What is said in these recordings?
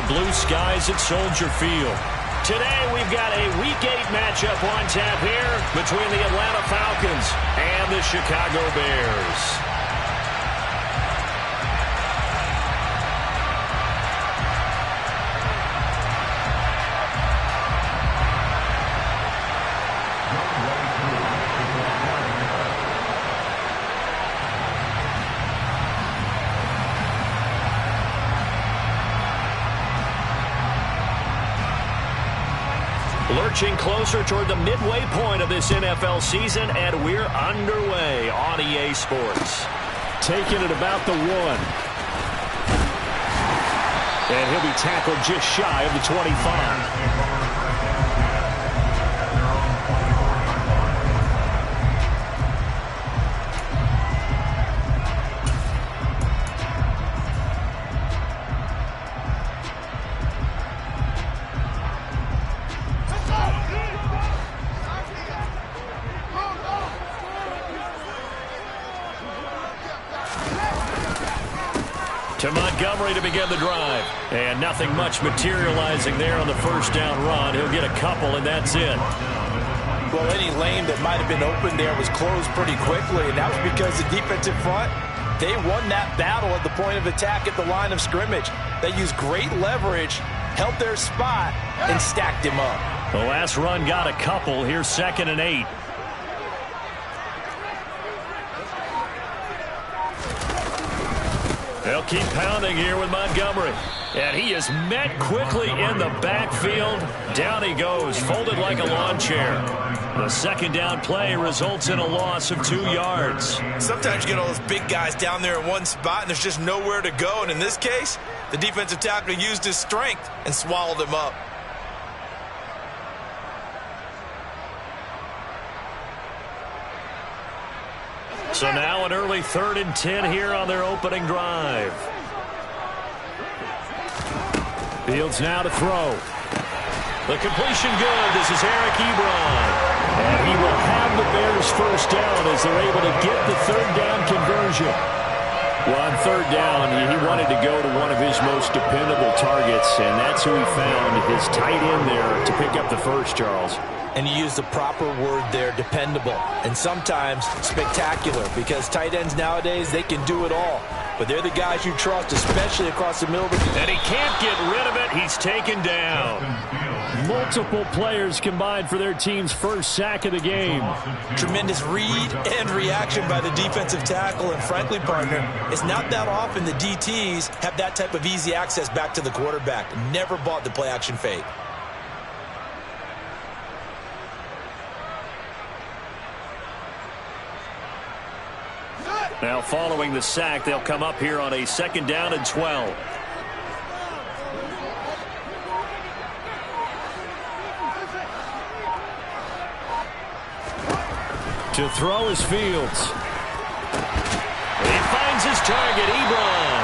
blue skies at Soldier Field. Today we've got a Week 8 matchup on tap here between the Atlanta Falcons and the Chicago Bears. Lurching closer toward the midway point of this NFL season, and we're underway on EA Sports. Taking it about the 1. And he'll be tackled just shy of the 25. To Montgomery to begin the drive. And nothing much materializing there on the first down run. He'll get a couple, and that's it. Well, any lane that might have been open there was closed pretty quickly, and that was because the defensive front, they won that battle at the point of attack at the line of scrimmage. They used great leverage, held their spot, and stacked him up. The last run got a couple. Here's 2nd and 8. They'll keep pounding here with Montgomery. And he is met quickly in the backfield. Down he goes, folded like a lawn chair. The second down play results in a loss of 2 yards. Sometimes you get all those big guys down there in one spot, and there's just nowhere to go. And in this case, the defensive tackle used his strength and swallowed him up. So now an early 3rd and 10 here on their opening drive. Fields now to throw. The completion good. This is Eric Ebron. And he will have the Bears first down as they're able to get the 3rd down conversion. Well, on 3rd down, he wanted to go to one of his most dependable targets, and that's who he found, his tight end there, to pick up the first, Charles. And you use the proper word there, dependable, and sometimes spectacular, because tight ends nowadays, they can do it all. But they're the guys you trust, especially across the middle of the field. And he can't get rid of it. He's taken down. Multiple players combined for their team's first sack of the game. Tremendous read and reaction by the defensive tackle, and frankly, partner, it's not that often the DTs have that type of easy access back to the quarterback. Never bought the play-action fake. Now following the sack, they'll come up here on a 2nd down and 12. To throw is Fields. He finds his target, Ebron.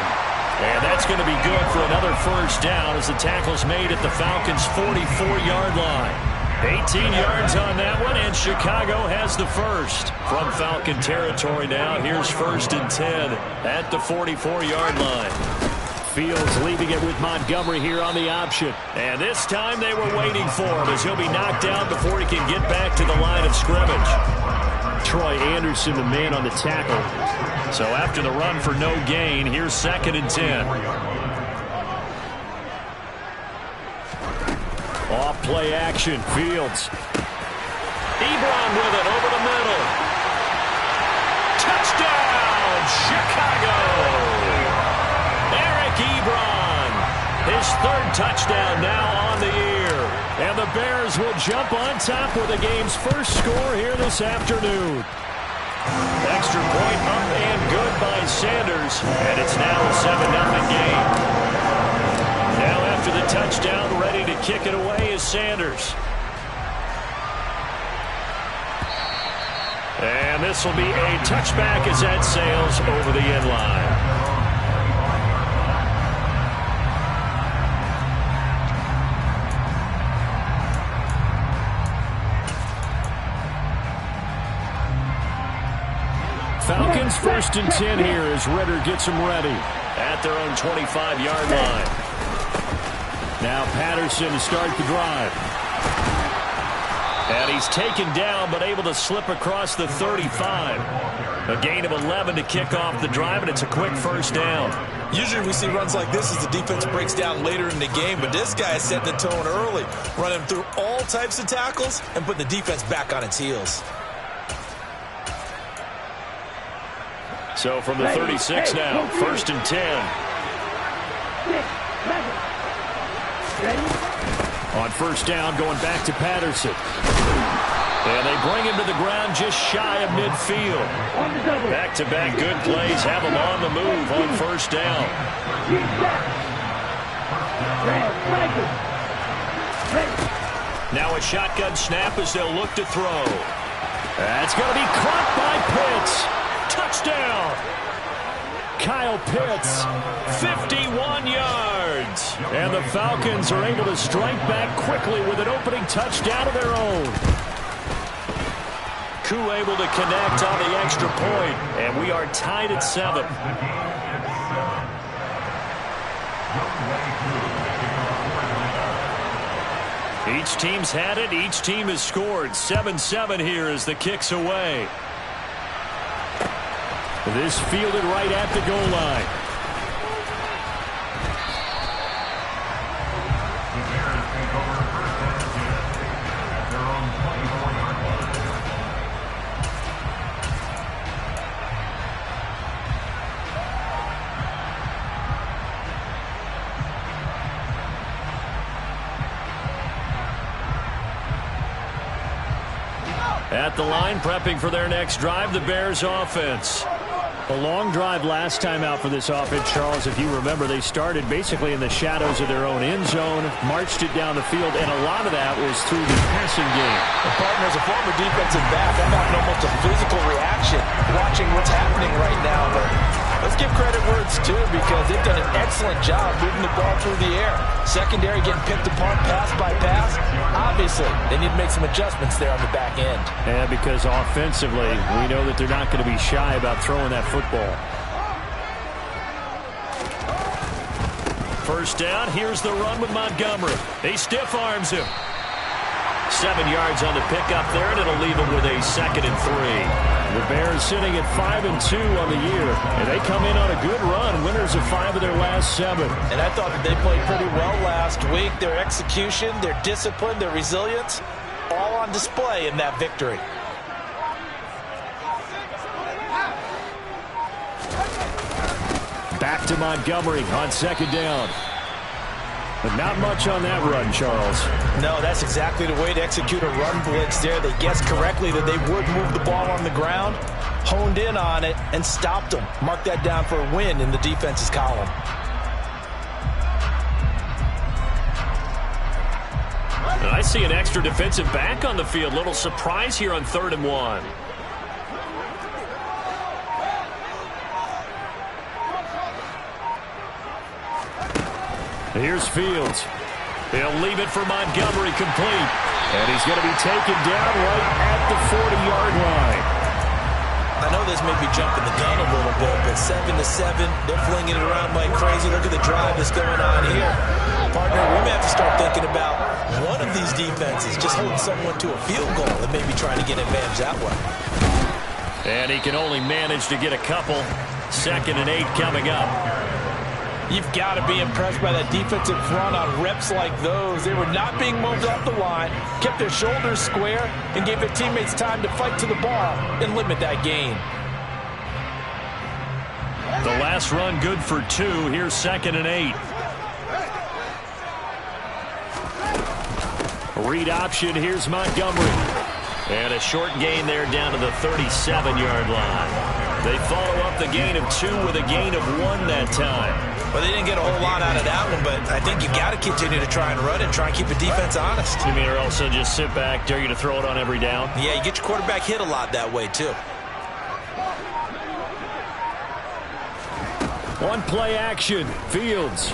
And that's going to be good for another first down as the tackle's made at the Falcons' 44-yard line. 18 yards on that one, and Chicago has the first. From Falcon territory now, here's 1st and 10 at the 44-yard line. Fields leaving it with Montgomery here on the option. And this time they were waiting for him as he'll be knocked down before he can get back to the line of scrimmage. Troy Anderson, the man on the tackle. So after the run for no gain, here's 2nd and 10. Off play action, Fields. Ebron with it over the middle. Touchdown, Chicago! Eric Ebron, his 3rd touchdown now on the year. And the Bears will jump on top with the game's first score here this afternoon. Extra point up and good by Sanders, and it's now a 7-0 game. Now after the touchdown, ready to kick it away is Sanders. And this will be a touchback as that sails over the end line. Falcons 1st and 10 here as Ritter gets them ready at their own 25-yard line. Now Patterson to start the drive. And he's taken down, but able to slip across the 35. A gain of 11 to kick off the drive, and it's a quick first down. Usually we see runs like this as the defense breaks down later in the game, but this guy is setting the tone early, running through all types of tackles and putting the defense back on its heels. So from the 36 now, 1st and 10. On first down, going back to Patterson. And they bring him to the ground just shy of midfield. Back-to-back good plays have him on the move on first down. Now a shotgun snap as they'll look to throw. That's going to be caught by Pitts. Touchdown! Kyle Pitts, 51 yards. And the Falcons are able to strike back quickly with an opening touchdown of their own. Koo able to connect on the extra point, and we are tied at 7. Each team's had it. Each team has scored. 7-7 here as the kick's away. This fielded right at the goal line. At the line, prepping for their next drive, the Bears offense. A long drive last time out for this offense, Charles. If you remember, they started basically in the shadows of their own end zone, marched it down the field, and a lot of that was through the passing game. The partner, as a former defensive back, I'm having almost a physical reaction watching what's happening right now. But let's give credit where it's due, because they've done an excellent job moving the ball through the air. Secondary getting picked apart pass by pass. Obviously, they need to make some adjustments there on the back end. And because offensively, we know that they're not going to be shy about throwing that football. First down, here's the run with Montgomery. He stiff arms him. 7 yards on the pickup there, and it'll leave him with a 2nd and 3. The Bears sitting at 5-2 on the year, and they come in on a good run, winners of 5 of their last 7. And I thought that they played pretty well last week. Their execution, their discipline, their resilience, all on display in that victory. Back to Montgomery on 2nd down. But not much on that run, Charles. No, that's exactly the way to execute a run blitz there. They guessed correctly that they would move the ball on the ground, honed in on it, and stopped them. Mark that down for a win in the defense's column. I see an extra defensive back on the field. Little surprise here on 3rd and 1. Here's Fields. He'll leave it for Montgomery complete. And he's going to be taken down right at the 40-yard line. I know this may be jumping the gun a little bit, but 7-7, they're flinging it around like crazy. Look at the drive that's going on here. Partner, we may have to start thinking about one of these defenses just holding someone to a field goal and maybe trying to get advantage that way. And he can only manage to get a couple. 2nd and 8 coming up. You've got to be impressed by that defensive front on reps like those. They were not being moved off the line, kept their shoulders square, and gave their teammates time to fight to the ball and limit that gain. The last run good for 2. Here's 2nd and 8. Read option. Here's Montgomery. And a short gain there down to the 37-yard line. They follow up the gain of 2 with a gain of 1 that time. Well, they didn't get a whole lot out of that one, but I think you've got to continue to try and run it, try and keep the defense honest. You mean, or also just sit back, dare you to throw it on every down? Yeah, you get your quarterback hit a lot that way, too. One play action. Fields.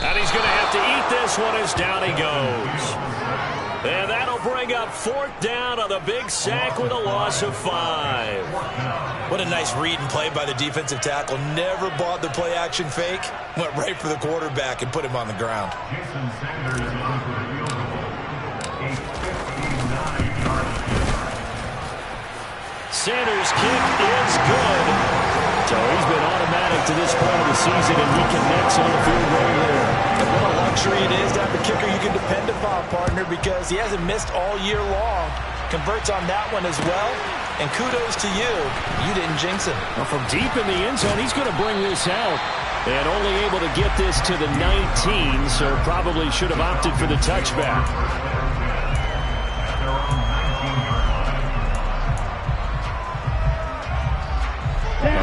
And he's going to have to eat this one as down he goes. And that'll bring up 4th down on the big sack with a loss of 5. What a nice read and play by the defensive tackle. Never bought the play-action fake. Went right for the quarterback and put him on the ground. Sanders' kick is good. So he's been automatic to this point of the season, and he connects on the field goal there. And what a luxury it is to have a kicker you can depend upon, partner, because he hasn't missed all year long. Converts on that one as well. And kudos to you. You didn't jinx him. Well, from deep in the end zone, he's going to bring this out. And only able to get this to the 19, so probably should have opted for the touchback.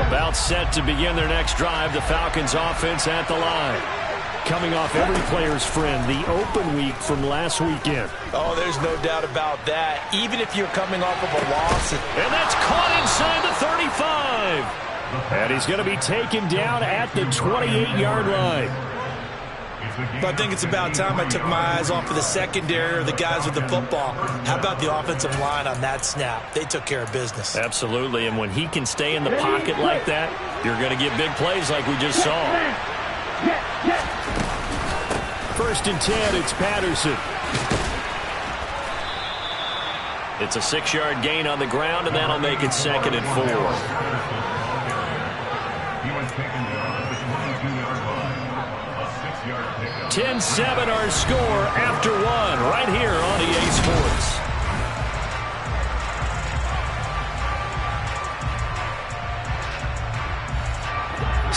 About set to begin their next drive. The Falcons offense at the line. Coming off every player's friend, the open week from last weekend. Oh, there's no doubt about that. Even if you're coming off of a loss. And that's caught inside the 35. And he's going to be taken down at the 28-yard line. But I think it's about time I took my eyes off of the secondary or the guys with the football. How about the offensive line on that snap? They took care of business. Absolutely, and when he can stay in the pocket like that, you're going to get big plays like we just saw. 1st and 10, it's Patterson. It's a 6-yard gain on the ground, and that'll make it 2nd and 4. 10-7 our score after 1 right here on EA Sports.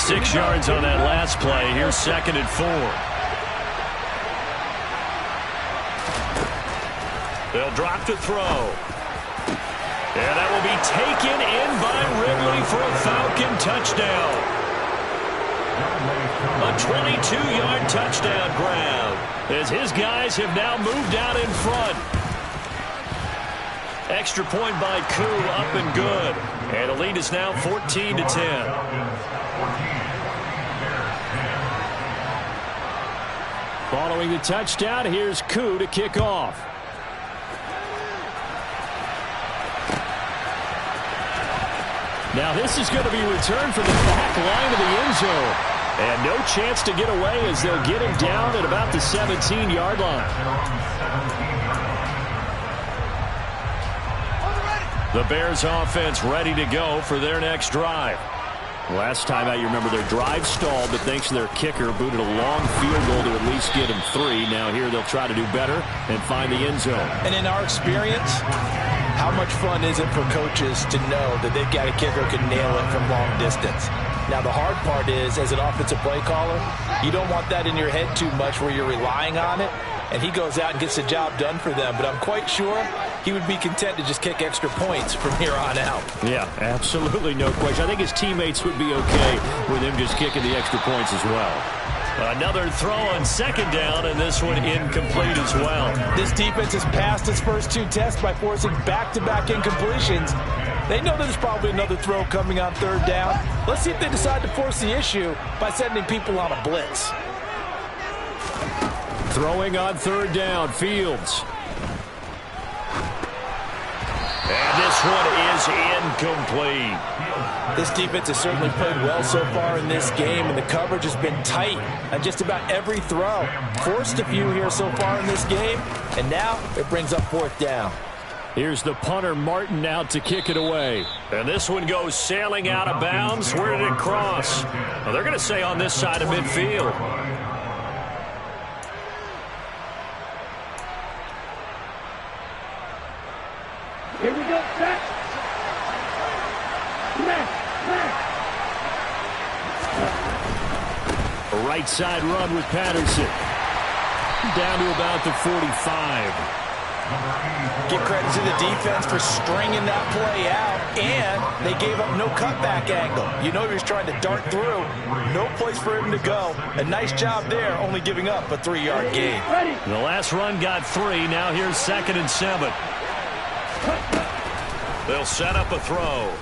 Six yards on that last play. Here's 2nd and 4. They'll drop to throw. And that will be taken in by Ridley for a Falcon touchdown. A 22-yard touchdown grab as his guys have now moved out in front. Extra point by Koo, up and good. And the lead is now 14-10. Following the touchdown, here's Koo to kick off. Now this is going to be returned from the back line of the end zone. And no chance to get away as they'll get him down at about the 17-yard line. The Bears offense ready to go for their next drive. Last time out, you remember their drive stalled, but thanks to their kicker, booted a long field goal to at least get him 3. Now here they'll try to do better and find the end zone. And in our experience, how much fun is it for coaches to know that they've got a kicker who can nail it from long distance? Now, the hard part is, as an offensive play caller, you don't want that in your head too much where you're relying on it, and he goes out and gets the job done for them. But I'm quite sure he would be content to just kick extra points from here on out. Yeah, absolutely no question. I think his teammates would be okay with him just kicking the extra points as well. Another throw on 2nd down, and this one incomplete as well. This defense has passed its first 2 tests by forcing back-to-back incompletions. They know there's probably another throw coming on 3rd down. Let's see if they decide to force the issue by sending people on a blitz. Throwing on 3rd down, Fields. And this one is incomplete. This defense has certainly played well so far in this game, and the coverage has been tight on just about every throw. Forced a few here so far in this game, and now it brings up 4th down. Here's the punter, Martin, out to kick it away. And this one goes sailing out of bounds. Where did it cross? Well, they're going to say on this side of midfield. Here we go, set. A right side run with Patterson. Down to about the 45. Give credit to the defense for stringing that play out, and they gave up no cutback angle. You know he was trying to dart through. No place for him to go. A nice job there, only giving up a 3-yard gain. The last run got 3. Now here's 2nd and 7. They'll set up a throw.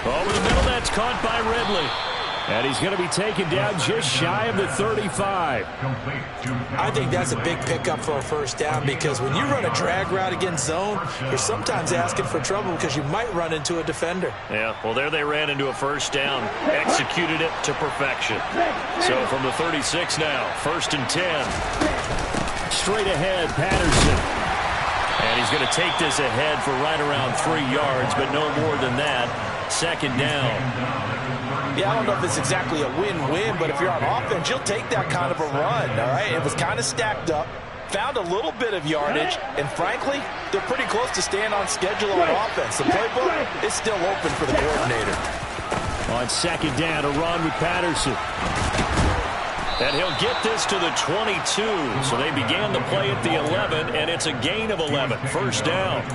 Over the middle, that's caught by Ridley. And he's going to be taken down just shy of the 35. I think that's a big pickup for a first down because when you run a drag route against zone, you're sometimes asking for trouble because you might run into a defender. Yeah, well, there they ran into a first down. Executed it to perfection. So from the 36 now, 1st and 10. Straight ahead, Patterson. And he's going to take this ahead for right around 3 yards, but no more than that. 2nd down. Yeah, I don't know if it's exactly a win-win, but if you're on offense, you'll take that kind of a run, all right? It was kind of stacked up, found a little bit of yardage, and frankly, they're pretty close to staying on schedule on offense. The playbook is still open for the coordinator. On 2nd down, a run with Patterson. And he'll get this to the 22. So they began the play at the 11, and it's a gain of 11. 1st down.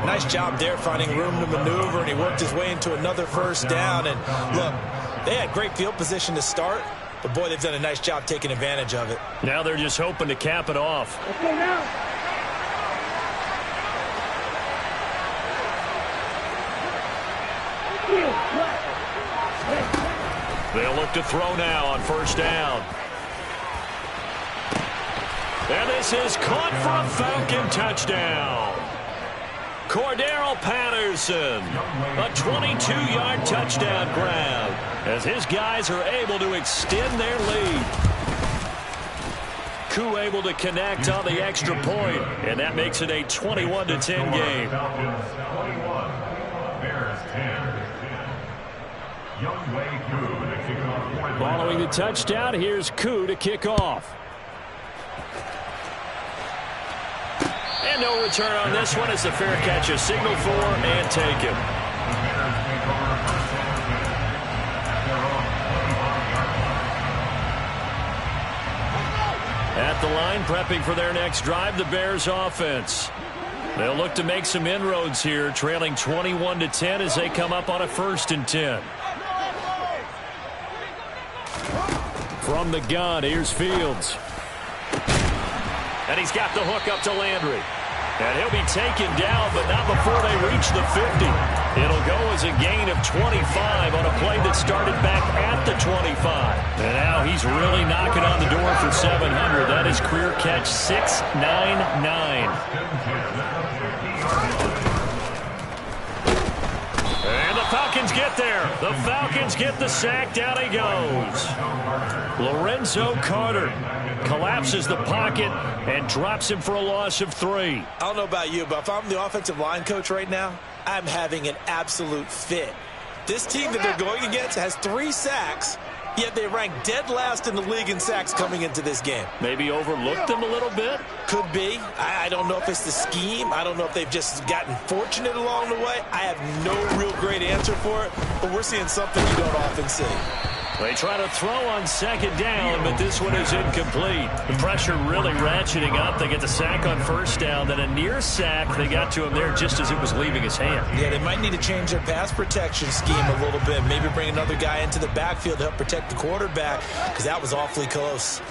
Nice job there finding room to maneuver, and he worked his way into another 1st down. And look, they had great field position to start, but boy, they've done a nice job taking advantage of it. Now they're just hoping to cap it off. Okay, now. They'll look to throw now on 1st down. And this is caught for a Falcon touchdown. Cordero Patterson, a 22-yard touchdown grab as his guys are able to extend their lead. Koo able to connect on the extra point, and that makes it a 21-10 game. Following the touchdown, here's Koo to kick off. And no return on this one as the fair catch is signaled for and taken. At the line, prepping for their next drive, the Bears offense. They'll look to make some inroads here, trailing 21-10 as they come up on a 1st and 10. From the gun, here's Fields. And he's got the hook up to Landry. And he'll be taken down, but not before they reach the 50. It'll go as a gain of 25 on a play that started back at the 25. And now he's really knocking on the door for 700. That is career catch 699. And the Falcons get there. The Falcons get the sack. Down he goes. Lorenzo Carter collapses the pocket and drops him for a loss of 3. I don't know about you, but if I'm the offensive line coach right now, I'm having an absolute fit. This team that they're going against has 3 sacks, yet they rank dead last in the league in sacks coming into this game. Maybe overlooked them a little bit? Could be. I don't know if it's the scheme. I don't know if they've just gotten fortunate along the way. I have no real great answer for it, but we're seeing something you don't often see. They try to throw on 2nd down, but this one is incomplete. The pressure really ratcheting up. They get the sack on 1st down, then a near sack. They got to him there just as it was leaving his hand. Yeah, they might need to change their pass protection scheme a little bit. Maybe bring another guy into the backfield to help protect the quarterback, because that was awfully close.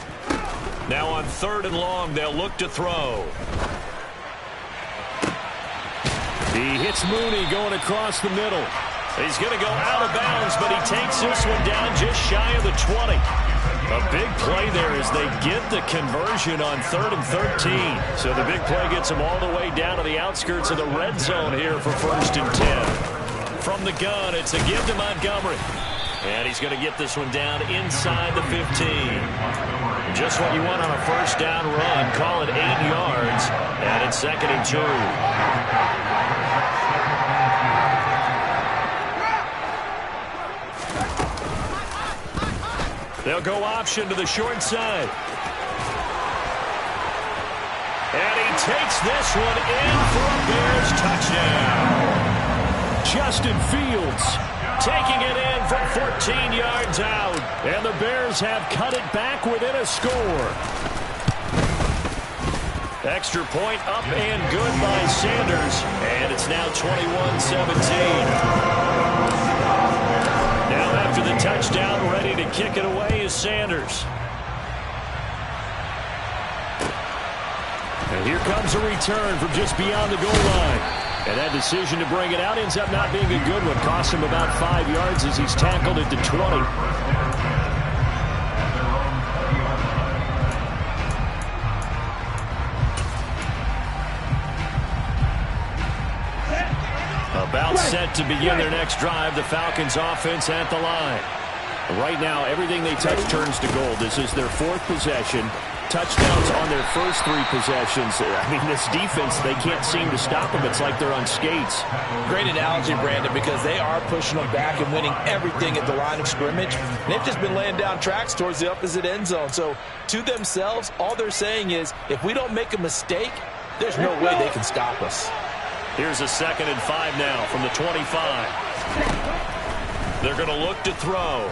Now on 3rd and long, they'll look to throw. He hits Mooney going across the middle. He's going to go out of bounds, but he takes this one down just shy of the 20. A big play there as they get the conversion on 3rd and 13. So the big play gets them all the way down to the outskirts of the red zone here for 1st and 10. From the gun, it's a give to Montgomery. And he's going to get this one down inside the 15. Just what you want on a 1st down run. Call it 8 yards. And it's 2nd and 2. They'll go option to the short side. And he takes this one in for a Bears touchdown. Justin Fields taking it in from 14 yards out. And the Bears have cut it back within a score. Extra point up and good by Sanders. And it's now 21-17. Now after the touchdown, ready to kick it away is Sanders. And here comes a return from just beyond the goal line. And that decision to bring it out ends up not being a good one. Cost him about 5 yards as he's tackled at the 20. About set to begin their next drive. The Falcons offense at the line. Right now, everything they touch turns to gold. This is their 4th possession. Touchdowns on their first 3 possessions. I mean, this defense, they can't seem to stop them. It's like they're on skates. Great analogy, Brandon, because they are pushing them back and winning everything at the line of scrimmage. And they've just been laying down tracks towards the opposite end zone. So, to themselves, all they're saying is, if we don't make a mistake, there's no way they can stop us. Here's a 2nd and 5 now from the 25. They're going to look to throw.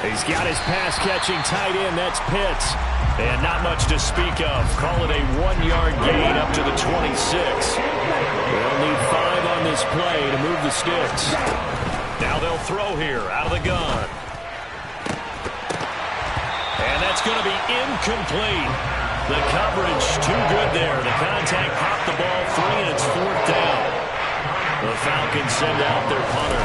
He's got his pass-catching tight end. That's Pitts. And not much to speak of. Call it a 1-yard gain up to the 26. They'll need 5 on this play to move the sticks. Now they'll throw here out of the gun. And that's going to be incomplete. The coverage too good there. The contact popped the ball free, and it's 4th down. The Falcons send out their punter.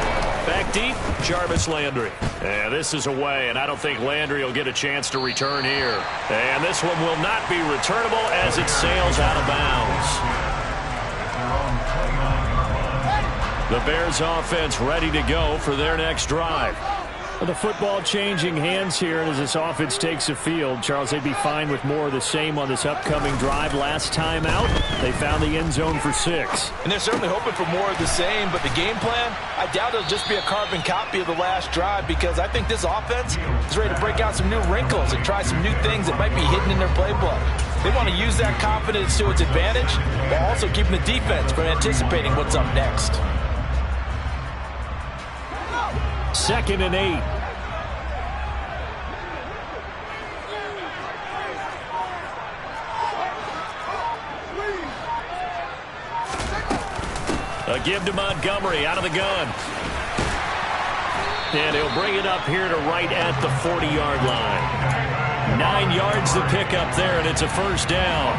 Back deep, Jarvis Landry. And this is away, and I don't think Landry will get a chance to return here. And this one will not be returnable as it sails out of bounds. The Bears offense ready to go for their next drive. The football changing hands here, and as this offense takes the field, Charles, they'd be fine with more of the same on this upcoming drive. Last time out, they found the end zone for 6. And they're certainly hoping for more of the same, but the game plan, I doubt it'll just be a carbon copy of the last drive, because I think this offense is ready to break out some new wrinkles and try some new things that might be hidden in their playbook. They want to use that confidence to its advantage, while also keeping the defense from anticipating what's up next. 2nd and 8. A give to Montgomery out of the gun. And he'll bring it up here to right at the 40-yard line. 9 yards to pick up there, and it's a 1st down.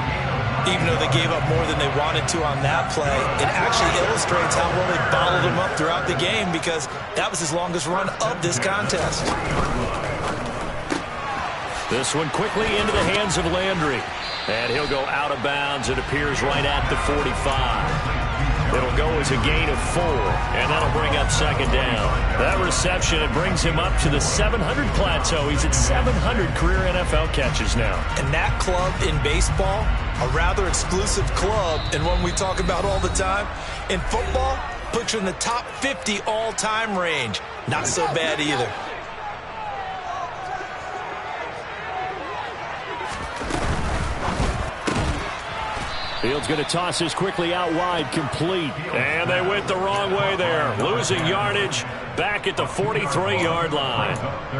Even though they gave up more than they wanted to on that play, it actually illustrates how well they bottled them up throughout the game, because that was his longest run of this contest. This one quickly into the hands of Landry. And he'll go out of bounds. It appears right at the 45. It'll go as a gain of 4, and that'll bring up 2nd down. That reception, it brings him up to the 700 plateau. He's at 700 career NFL catches now. And that club in baseball, a rather exclusive club, and one we talk about all the time. In football, puts you in the top 50 all-time range. Not so bad either. Fields going to toss this quickly out wide, complete. And they went the wrong way there. Losing yardage back at the 43-yard line.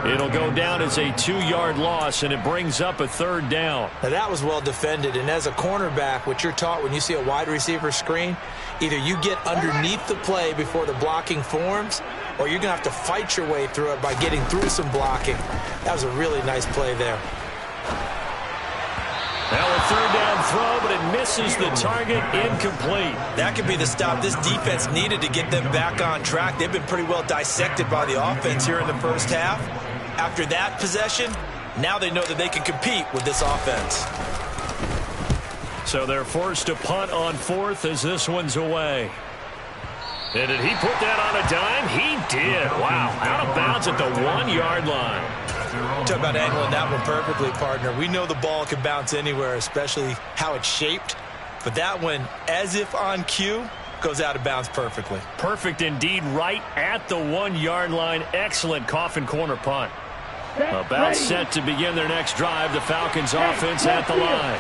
It'll go down as a 2-yard loss, and it brings up a 3rd down. Now that was well defended, and as a cornerback, what you're taught when you see a wide receiver screen, either you get underneath the play before the blocking forms, or you're going to have to fight your way through it by getting through some blocking. That was a really nice play there. Now a 3rd down throw, but it misses the target, incomplete. That could be the stop this defense needed to get them back on track. They've been pretty well dissected by the offense here in the first half. After that possession, now they know that they can compete with this offense. So they're forced to punt on 4th as this one's away. And did he put that on a dime? He did. Wow, out of bounds at the 1-yard line. Talk about angling that one perfectly, partner. We know the ball can bounce anywhere, especially how it's shaped. But that one, as if on cue, goes out of bounds perfectly. Perfect indeed, right at the 1-yard line. Excellent coffin corner punt. About set to begin their next drive. The Falcons offense at the line.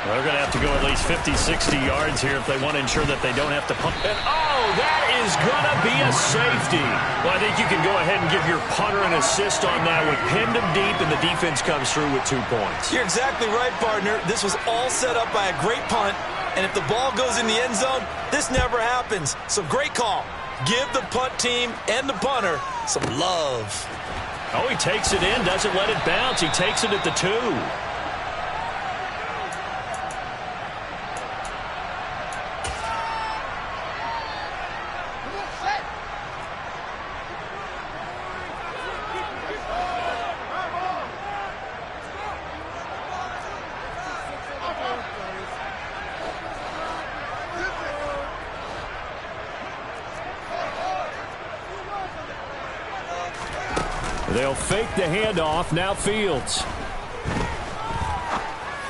They're going to have to go at least 50, 60 yards here if they want to ensure that they don't have to punt. And, oh, that is going to be a safety. Well, I think you can go ahead and give your punter an assist on that one. Pinned him deep, and the defense comes through with 2 points. You're exactly right, partner. This was all set up by a great punt, and if the ball goes in the end zone, this never happens. So great call. Give the punt team and the punter some love. Oh, he takes it in, doesn't let it bounce. He takes it at the 2. They'll fake the handoff. Now Fields.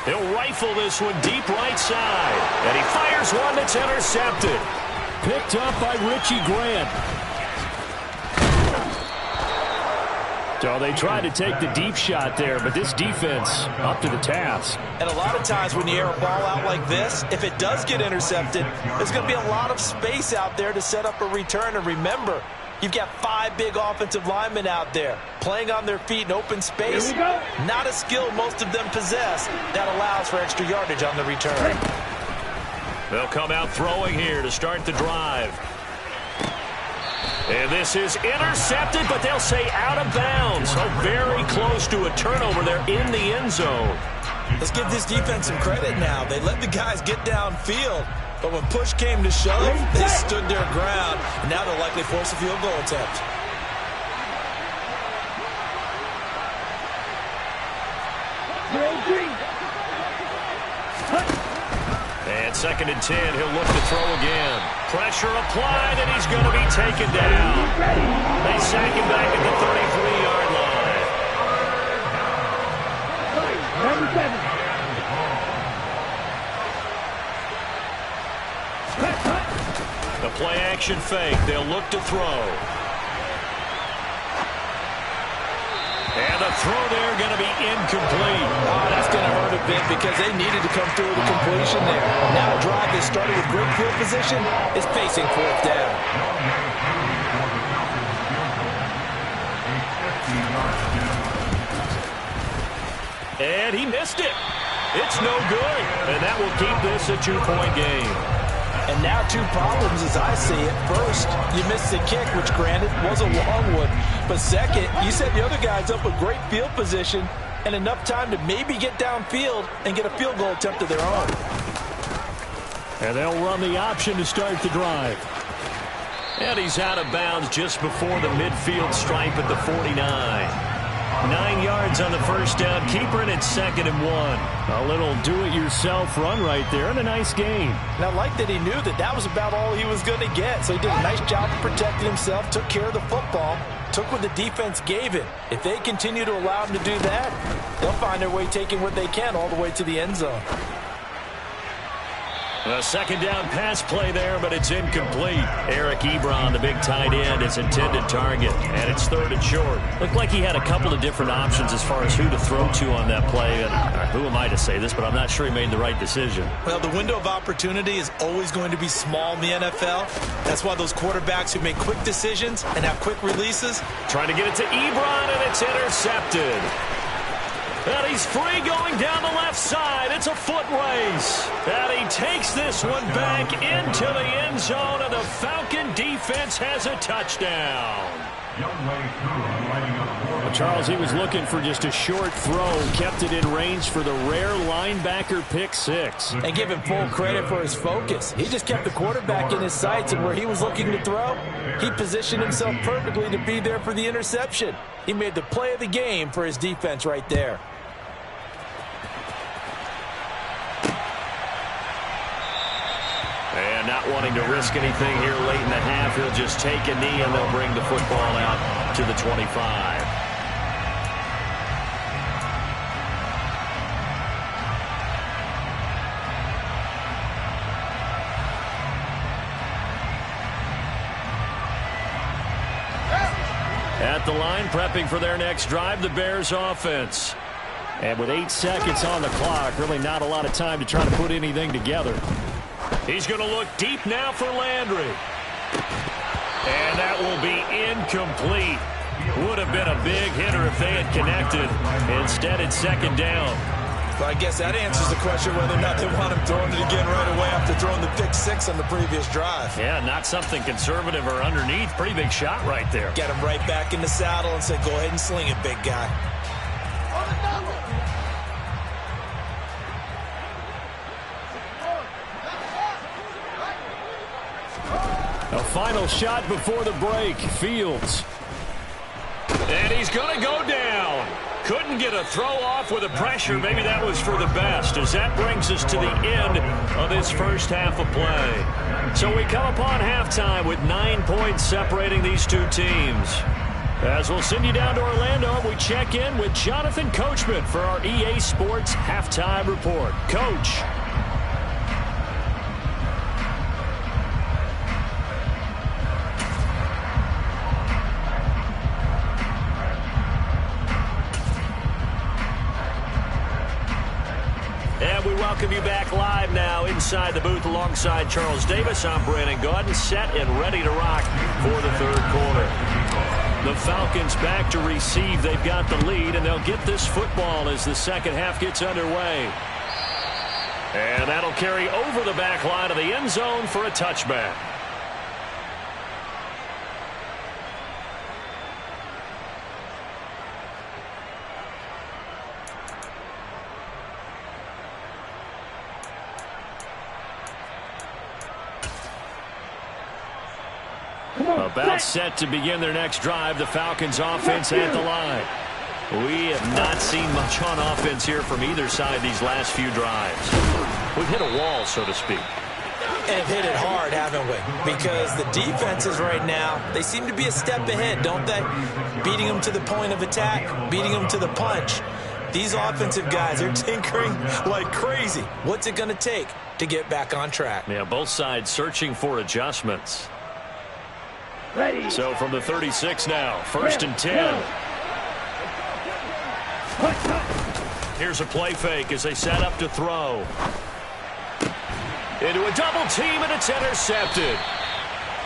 He'll rifle this one deep right side. And he fires one that's intercepted. Picked up by Richie Grant. So they tried to take the deep shot there, but this defense up to the task. And a lot of times when you air a ball out like this, if it does get intercepted, there's going to be a lot of space out there to set up a return. And remember, you've got 5 big offensive linemen out there playing on their feet in open space. Not a skill most of them possess that allows for extra yardage on the return. They'll come out throwing here to start the drive. And this is intercepted, but they'll say out of bounds. So very close to a turnover there in the end zone. Let's give this defense some credit now. They let the guys get downfield, but when push came to shove, they stood their ground. And now they'll likely force a field goal attempt. And 2nd and 10, he'll look to throw again. Pressure applied, and he's going to be taken down. They sack him back at the 33-yard line. The play-action fake. They'll look to throw. And the throw there going to be incomplete. Oh, that's going to hurt a bit because they needed to come through with a completion there. Now a drive that started with great field position is facing 4th down. And he missed it. It's no good. And that will keep this a 2-point game. And now 2 problems as I see it. First, you missed the kick, which granted was a long one. But second, you set the other guys up with great field position and enough time to maybe get downfield and get a field goal attempt of their own. And they'll run the option to start the drive. And he's out of bounds just before the midfield stripe at the 49. 9 yards on the first down. Keeper in at 2nd and 1. A little do-it-yourself run right there and a nice gain. And I like that he knew that that was about all he was going to get. So he did a nice job of protecting himself, took care of the football, took what the defense gave him. If they continue to allow him to do that, they'll find their way taking what they can all the way to the end zone. A 2nd down pass play there, but it's incomplete. Eric Ebron, the big tight end, is intended target, and it's 3rd and short. Looked like he had a couple of different options as far as who to throw to on that play, and who am I to say this, but I'm not sure he made the right decision. Well, the window of opportunity is always going to be small in the NFL. That's why those quarterbacks who make quick decisions and have quick releases. Trying to get it to Ebron, and it's intercepted. And he's free going down the left side. It's a foot race. And he takes this one back into the end zone, and the Falcon defense has a touchdown. Well, Charles, he was looking for just a short throw, kept it in range for the rare linebacker pick 6. And give him full credit for his focus. He just kept the quarterback in his sights, and where he was looking to throw, he positioned himself perfectly to be there for the interception. He made the play of the game for his defense right there. And not wanting to risk anything here late in the half, he'll just take a knee and they'll bring the football out to the 25. At the line, prepping for their next drive, the Bears offense. And with 8 seconds on the clock, really not a lot of time to try to put anything together. He's going to look deep now for Landry. And that will be incomplete. Would have been a big hitter if they had connected. Instead, it's 2nd down. Well, I guess that answers the question whether or not they want him throwing it again right away after throwing the pick 6 on the previous drive. Yeah, not something conservative or underneath. Pretty big shot right there. Get him right back in the saddle and say, go ahead and sling it, big guy. A final shot before the break. Fields. And he's going to go down. Couldn't get a throw off with the pressure. Maybe that was for the best, as that brings us to the end of this first half of play. So we come upon halftime with 9 points separating these two teams. As we'll send you down to Orlando, we check in with Jonathan Coachman for our EA Sports Halftime Report. Coach. And we welcome you back live now inside the booth alongside Charles Davis. I'm Brandon Gaudin, set and ready to rock for the third quarter. The Falcons back to receive. They've got the lead, and they'll get this football as the second half gets underway. And that'll carry over the back line of the end zone for a touchback. About set to begin their next drive. The Falcons offense at the line. We have not seen much on offense here from either side these last few drives. We've hit a wall, so to speak. And hit it hard, haven't we? Because the defenses right now, they seem to be a step ahead, don't they? Beating them to the point of attack, beating them to the punch. These offensive guys are tinkering like crazy. What's it going to take to get back on track? Yeah, both sides searching for adjustments. Ready. So from the 36 now, 1st and 10. Here's a play fake as they set up to throw. Into a double team, and it's intercepted.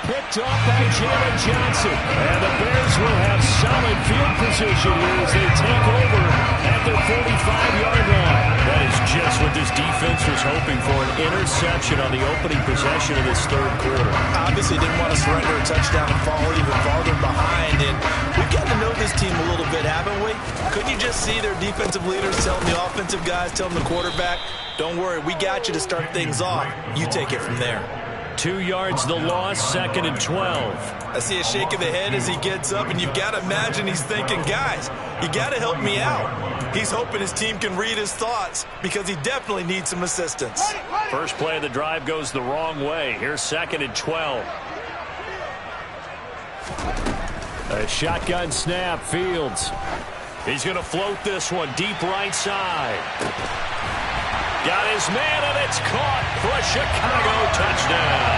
Picked off by Jalen Johnson. And the Bears will have solid field position here as they take over at their 45-yard line. That is just what this defense was hoping for, an interception on the opening possession of this third quarter. Obviously didn't want to surrender a touchdown and fall even farther behind. And we've got to know this team a little bit, haven't we? Couldn't you just see their defensive leaders telling the offensive guys, telling the quarterback, don't worry, we got you to start things off. You take it from there. 2 yards the loss, 2nd and 12. I see a shake of the head as he gets up, and you've got to imagine he's thinking, guys, you got to help me out. He's hoping his team can read his thoughts because he definitely needs some assistance. First play of the drive goes the wrong way. Here's 2nd and 12. A shotgun snap, Fields. He's going to float this one deep right side. Got his man, and it's caught for a Chicago touchdown.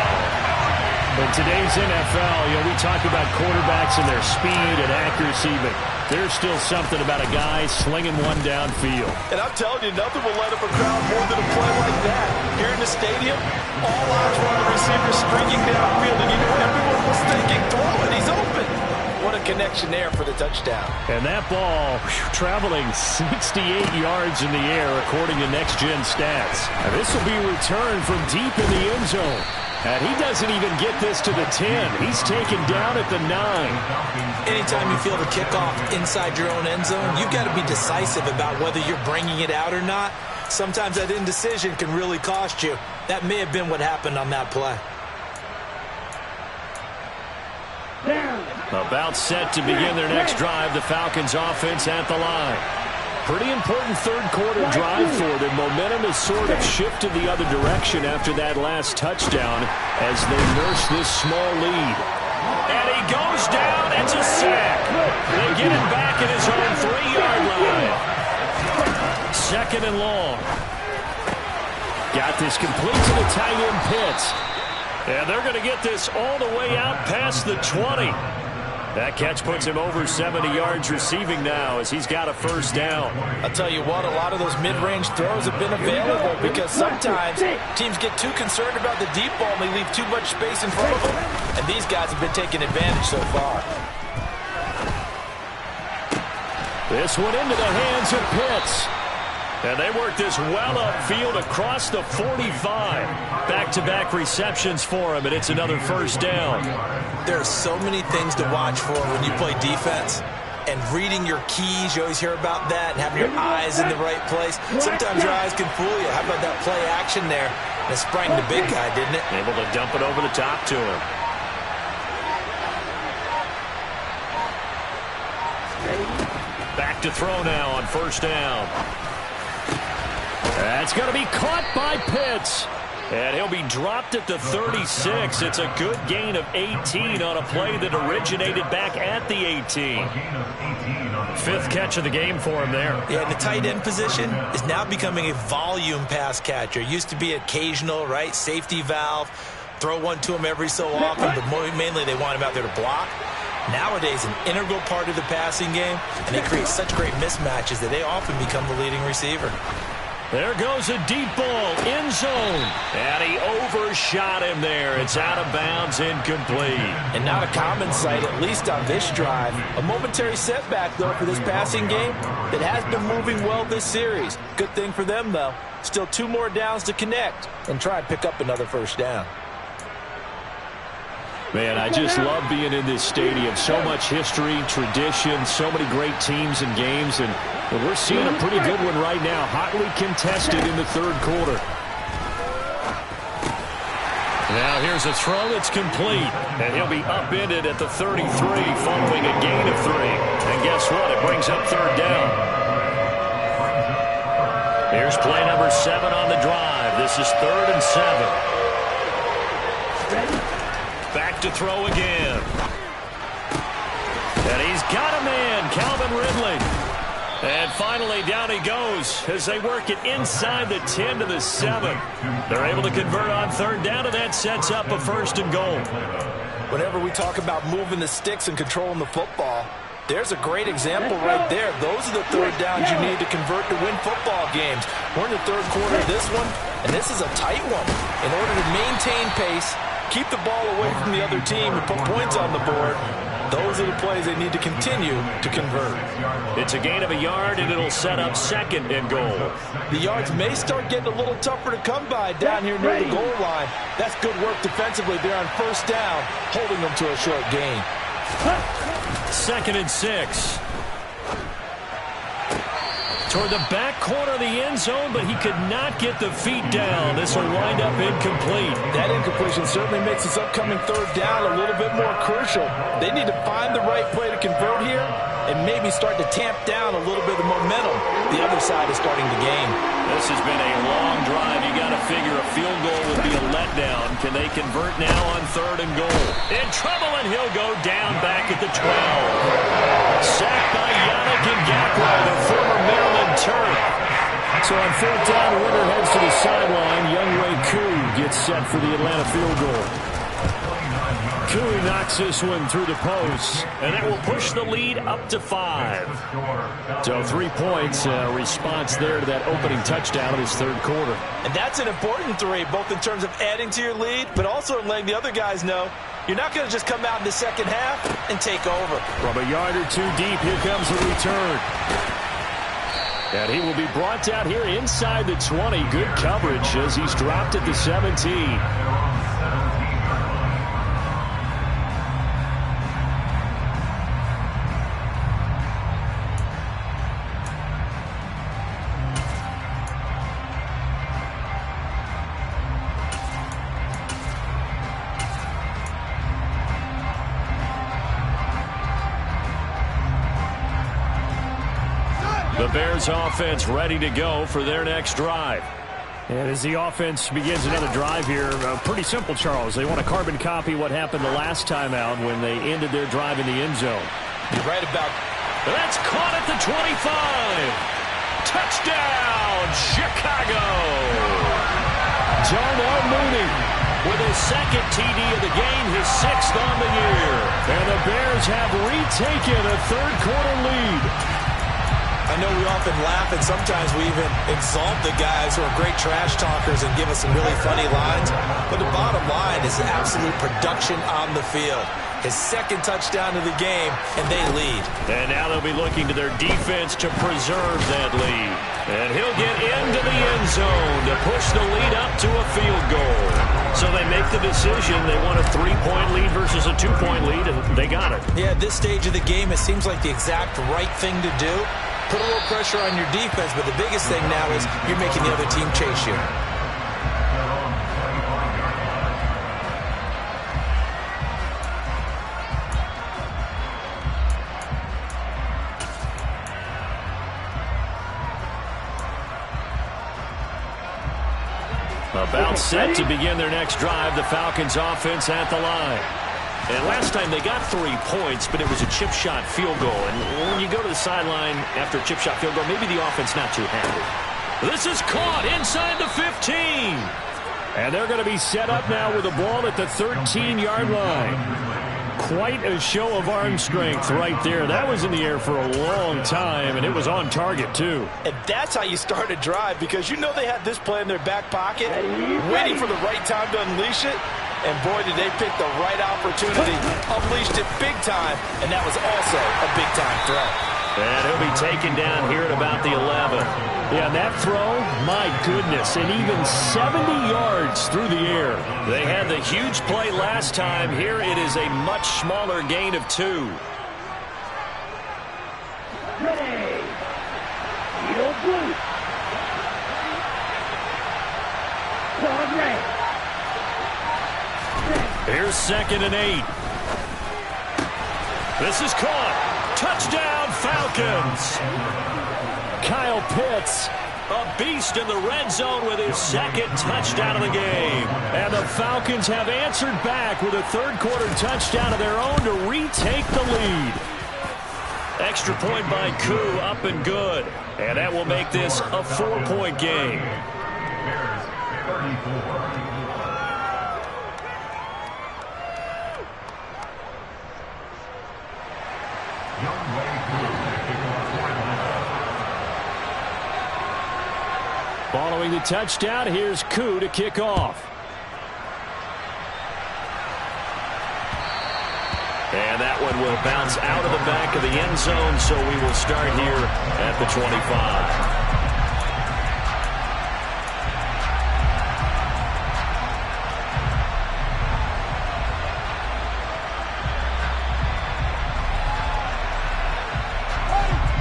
In today's NFL, we talk about quarterbacks and their speed and accuracy, but there's still something about a guy slinging one downfield. And I'm telling you, nothing will light up a crowd more than a play like that. Here in the stadium, all eyes were on the receiver streaking downfield, and everyone was thinking, throw it, he's open. What a connection there for the touchdown. And that ball traveling 68 yards in the air, according to Next Gen Stats. And this will be returned from deep in the end zone. And he doesn't even get this to the 10. He's taken down at the 9. Anytime you feel the kickoff inside your own end zone, you've got to be decisive about whether you're bringing it out or not. Sometimes that indecision can really cost you. That may have been what happened on that play. About set to begin their next drive, the Falcons offense at the line. Pretty important third quarter drive for them. Momentum has sort of shifted the other direction after that last touchdown as they nurse this small lead. And he goes down. It's a sack. They get him back at his own 3-yard line. 2nd and long. Got this complete to the tight end Pitts. And they're going to get this all the way out past the 20. That catch puts him over 70 yards receiving now as he's got a first down. I'll tell you what, a lot of those mid-range throws have been available because sometimes teams get too concerned about the deep ball and they leave too much space in front of them. And these guys have been taking advantage so far. This one into the hands of Pitts. And they work this well upfield across the 45. Back-to-back receptions for him, and it's another first down. There are so many things to watch for when you play defense. And reading your keys, you always hear about that, and having your eyes in the right place. Sometimes your eyes can fool you. How about that play action there? And it sprang the big guy, didn't it? Able to dump it over the top to him. Back to throw now on first down. That's going to be caught by Pitts. And he'll be dropped at the 36. It's a good gain of 18 on a play that originated back at the 18. Fifth catch of the game for him there. Yeah, and the tight end position is now becoming a volume pass catcher. Used to be occasional, right? Safety valve. Throw one to him every so often, but mainly they want him out there to block. Nowadays, an integral part of the passing game, and they create such great mismatches that they often become the leading receiver. There goes a deep ball, end zone, and he overshot him there. It's out of bounds, incomplete. And not a common sight, at least on this drive. A momentary setback, though, for this passing game that has been moving well this series. Good thing for them, though. Still 2 more downs to connect and try and pick up another first down. Man, I just love being in this stadium. So much history, tradition, so many great teams and games, and we're seeing a pretty good one right now, hotly contested in the third quarter. Now here's a throw that's complete, and he'll be upended at the 33 following a gain of 3. And guess what? It brings up third down. Here's play number 7 on the drive. This is 3rd and 7. Back to throw again. And he's got a man, Calvin Ridley. And finally, down he goes as they work it inside the 10 to the 7. They're able to convert on third down, and that sets up a 1st and goal. Whenever we talk about moving the sticks and controlling the football, there's a great example right there. Those are the third downs you need to convert to win football games. We're in the third quarter of this one, and this is a tight one. In order to maintain pace, keep the ball away from the other team and put points on the board, those are the plays they need to continue to convert. It's a gain of a yard, and it'll set up 2nd and goal. The yards may start getting a little tougher to come by down here near the goal line. That's good work defensively there on first down, holding them to a short gain. 2nd and 6. Toward the back corner of the end zone, but he could not get the feet down. This will wind up incomplete. That incompletion certainly makes this upcoming third down a little bit more crucial. They need to find the right play to convert here and maybe start to tamp down a little bit of the momentum the other side is starting to gain. This has been a long drive. You got to figure a field goal would be a letdown. Can they convert now on 3rd and goal? In trouble, and he'll go down back at the 12. Sacked by Yannick Ngakoue, the former Maryland Terp. So on 4th down, Ritter heads to the sideline. Younghoe Koo gets set for the Atlanta field goal. Koo knocks this one through the post, and that will push the lead up to 5. So 3 points, response there to that opening touchdown of his third quarter. And that's an important 3, both in terms of adding to your lead, but also in letting the other guys know you're not going to just come out in the second half and take over. From a yard or 2 deep, here comes the return. And he will be brought down here inside the 20. Good coverage as he's dropped at the 17. The Bears offense ready to go for their next drive. And as the offense begins another drive here, pretty simple, Charles. They want to carbon copy what happened the last time out when they ended their drive in the end zone. You're right about... That's caught at the 25. Touchdown, Chicago. Darnell Mooney with his 2nd TD of the game, his 6th on the year. And the Bears have retaken a third-quarter lead. I know we often laugh, and sometimes we even exalt the guys who are great trash talkers and give us some really funny lines. But the bottom line is absolute production on the field. His 2nd touchdown of the game, and they lead. And now they'll be looking to their defense to preserve that lead. And he'll get into the end zone to push the lead up to a field goal. So they make the decision. They want a 3-point lead versus a 2-point lead, and they got it. Yeah, at this stage of the game, it seems like the exact right thing to do. Put a little pressure on your defense, but the biggest thing now is you're making the other team chase you. About set to begin their next drive. The Falcons offense at the line. And last time they got 3 points, but it was a chip shot field goal. And when you go to the sideline after a chip shot field goal, maybe the offense not too happy. This is caught inside the 15. And they're going to be set up now with the ball at the 13-yard line. Quite a show of arm strength right there. That was in the air for a long time, and it was on target, too. And that's how you start a drive, because you know they had this play in their back pocket, waiting for the right time to unleash it. And, boy, did they pick the right opportunity. Unleashed it big time, and that was also a big-time throw. And he'll be taken down here at about the 11. Yeah, that throw, my goodness, and even 70 yards through the air. They had the huge play last time. Here it is a much smaller gain of 2. Ready. Field blue. Dog red. Here's 2nd and 8. This is caught. Touchdown, Falcons. Kyle Pitts, a beast in the red zone with his 2nd touchdown of the game. And the Falcons have answered back with a third-quarter touchdown of their own to retake the lead. Extra point by Koo, up and good. And that will make this a 4-point game. Following the touchdown, here's Koo to kick off. And that one will bounce out of the back of the end zone, so we will start here at the 25.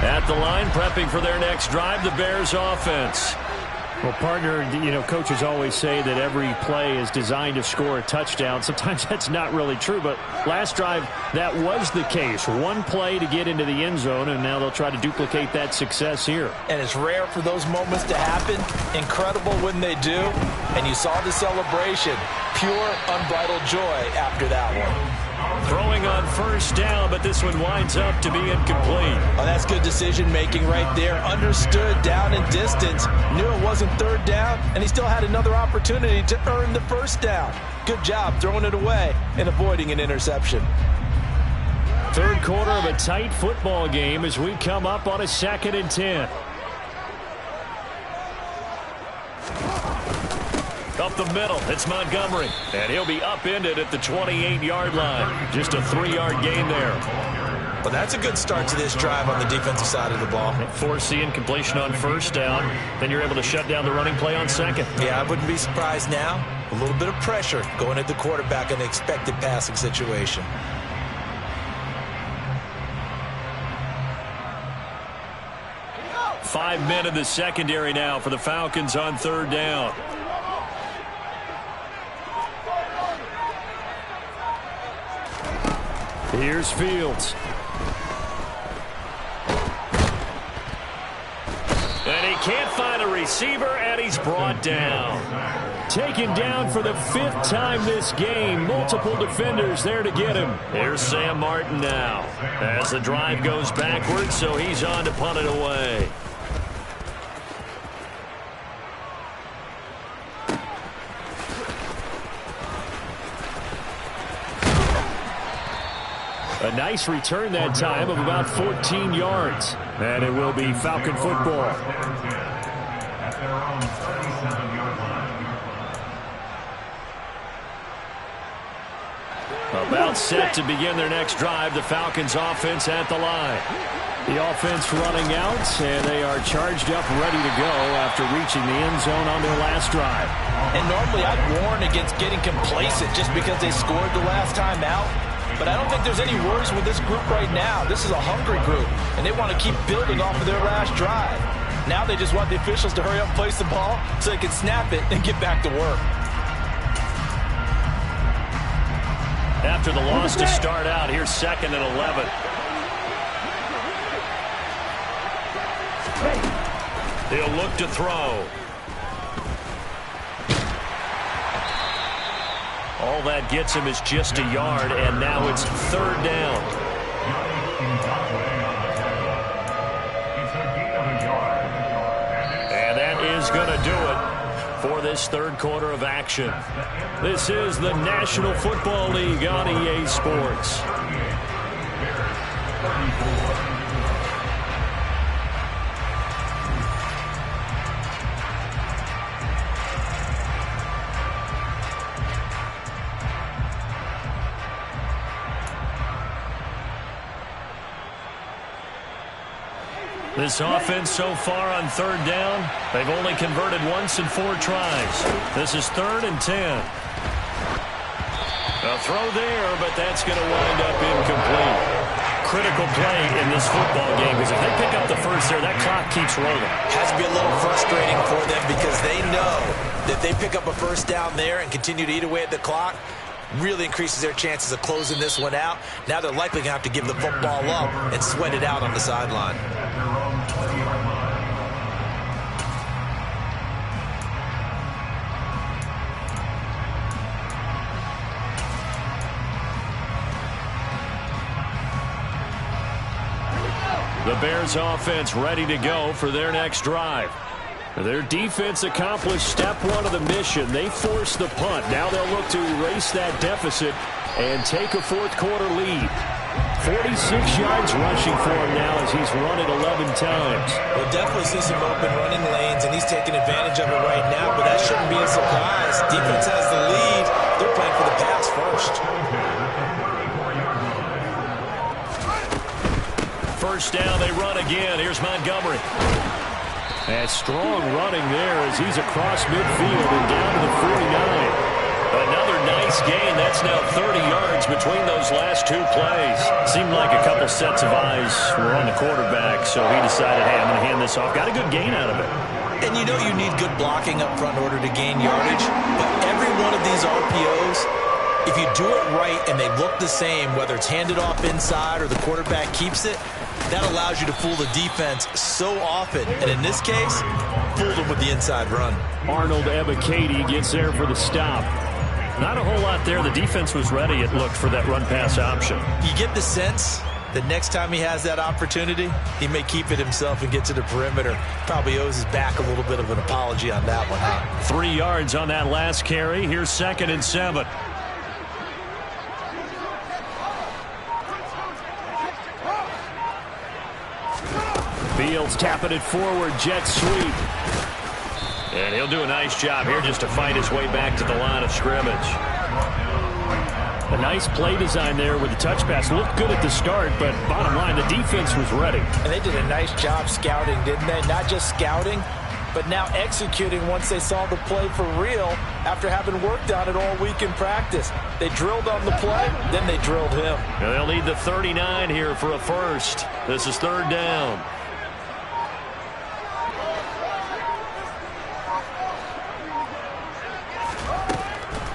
At the line, prepping for their next drive, the Bears offense. Well, partner, you know, coaches always say that every play is designed to score a touchdown. Sometimes that's not really true, but last drive, that was the case. One play to get into the end zone, and now they'll try to duplicate that success here. And it's rare for those moments to happen. Incredible when they do. And you saw the celebration. Pure, unbridled joy after that one. Throwing on first down, but this one winds up to be incomplete. Oh, that's good decision-making right there. Understood down and distance. Knew it wasn't third down, and he still had another opportunity to earn the first down. Good job throwing it away and avoiding an interception. Third quarter of a tight football game as we come up on a 2nd and 10. Up the middle, it's Montgomery. And he'll be upended at the 28-yard line. Just a 3-yard gain there. Well, that's a good start to this drive on the defensive side of the ball. Force the incompletion on first down. Then you're able to shut down the running play on second. Yeah, I wouldn't be surprised now. A little bit of pressure going at the quarterback in the expected passing situation. Five men in the secondary now for the Falcons on third down. Here's Fields. And he can't find a receiver, and he's brought down. Taken down for the 5th time this game. Multiple defenders there to get him. Here's Sam Martin now. As the drive goes backwards, so he's on to punt it away. A nice return that time of about 14 yards. And it will be Falcon football. About set to begin their next drive. The Falcons offense at the line. The offense running out, and they are charged up, ready to go after reaching the end zone on their last drive. And normally I'd warn against getting complacent just because they scored the last time out. But I don't think there's any worries with this group right now. This is a hungry group, and they want to keep building off of their last drive. Now they just want the officials to hurry up and place the ball so they can snap it and get back to work. After the loss to start out, here's 2nd and 11. He'll look to throw. All that gets him is just a yard, and now it's third down. And that is going to do it for this third quarter of action. This is the National Football League on EA Sports. This offense so far on third down, they've only converted once in 4 tries. This is 3rd and 10. A throw there, but that's going to wind up incomplete. Critical play in this football game, because if they pick up the first there, that clock keeps rolling. Has to be a little frustrating for them because they know that they pick up a first down there and continue to eat away at the clock, really increases their chances of closing this one out. Now they're likely going to have to give the football up and sweat it out on the sideline. The Bears offense ready to go for their next drive. Their defense accomplished step 1 of the mission. They forced the punt. Now they'll look to erase that deficit and take a fourth quarter lead. 46 yards rushing for him now as he's run it 11 times. We'll definitely see some open running lanes, and he's taking advantage of it right now, but that shouldn't be a surprise. Defense has the lead. They're playing for the pass first. First down, they run again. Here's Montgomery. And strong running there as he's across midfield and down to the 49. Another nice gain. That's now 30 yards between those last 2 plays. Seemed like a couple sets of eyes were on the quarterback, so he decided, hey, I'm going to hand this off. Got a good gain out of it. And you know you need good blocking up front in order to gain yardage, but every one of these RPOs, if you do it right and they look the same, whether it's handed off inside or the quarterback keeps it, that allows you to fool the defense so often. And in this case, fooled them with the inside run. Arnold Ebiketie gets there for the stop. Not a whole lot there. The defense was ready, it looked, for that run-pass option. You get the sense that next time he has that opportunity, he may keep it himself and get to the perimeter. Probably owes his back a little bit of an apology on that one, huh? 3 yards on that last carry. Here's 2nd and 7. Fields tapping it forward, jet sweep. And he'll do a nice job here just to fight his way back to the line of scrimmage. A nice play design there with the touch pass. Looked good at the start, but bottom line, the defense was ready. And they did a nice job scouting, didn't they? Not just scouting, but now executing once they saw the play for real after having worked on it all week in practice. They drilled on the play, then they drilled him. And they'll need the 39 here for a first. This is 3rd down.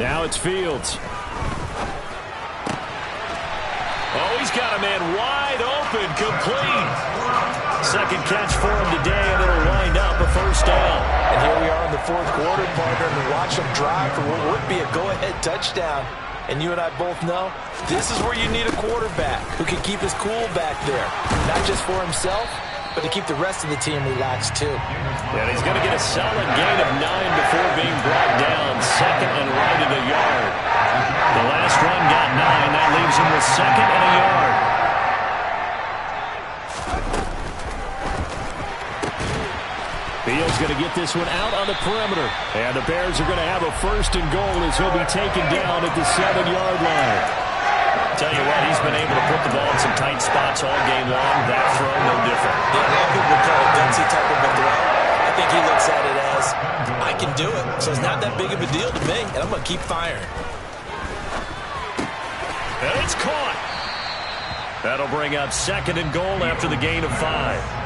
Now it's Fields. Oh, he's got a man wide open, complete. Second catch for him today, and it'll wind up a first down. And here we are in the 4th quarter, partner, and we watch them drive for what would be a go-ahead touchdown. And you and I both know this is where you need a quarterback who can keep his cool back there. Not just for himself, but to keep the rest of the team relaxed, too. And he's going to get a solid gain of 9 before being brought down. 2nd and right at a yard. The last run got 9. That leaves him with 2nd and a yard. Fields going to get this one out on the perimeter. And the Bears are going to have a 1st and goal as he'll be taken down at the 7-yard line. Tell you what, he's been able to put the ball in some tight spots all game long. That throw, no different. Yeah, a lot of people would call it Dempsey type of a throw. I think he looks at it as, I can do it, so it's not that big of a deal to me, and I'm going to keep firing. And it's caught. That'll bring up 2nd and goal after the gain of 5.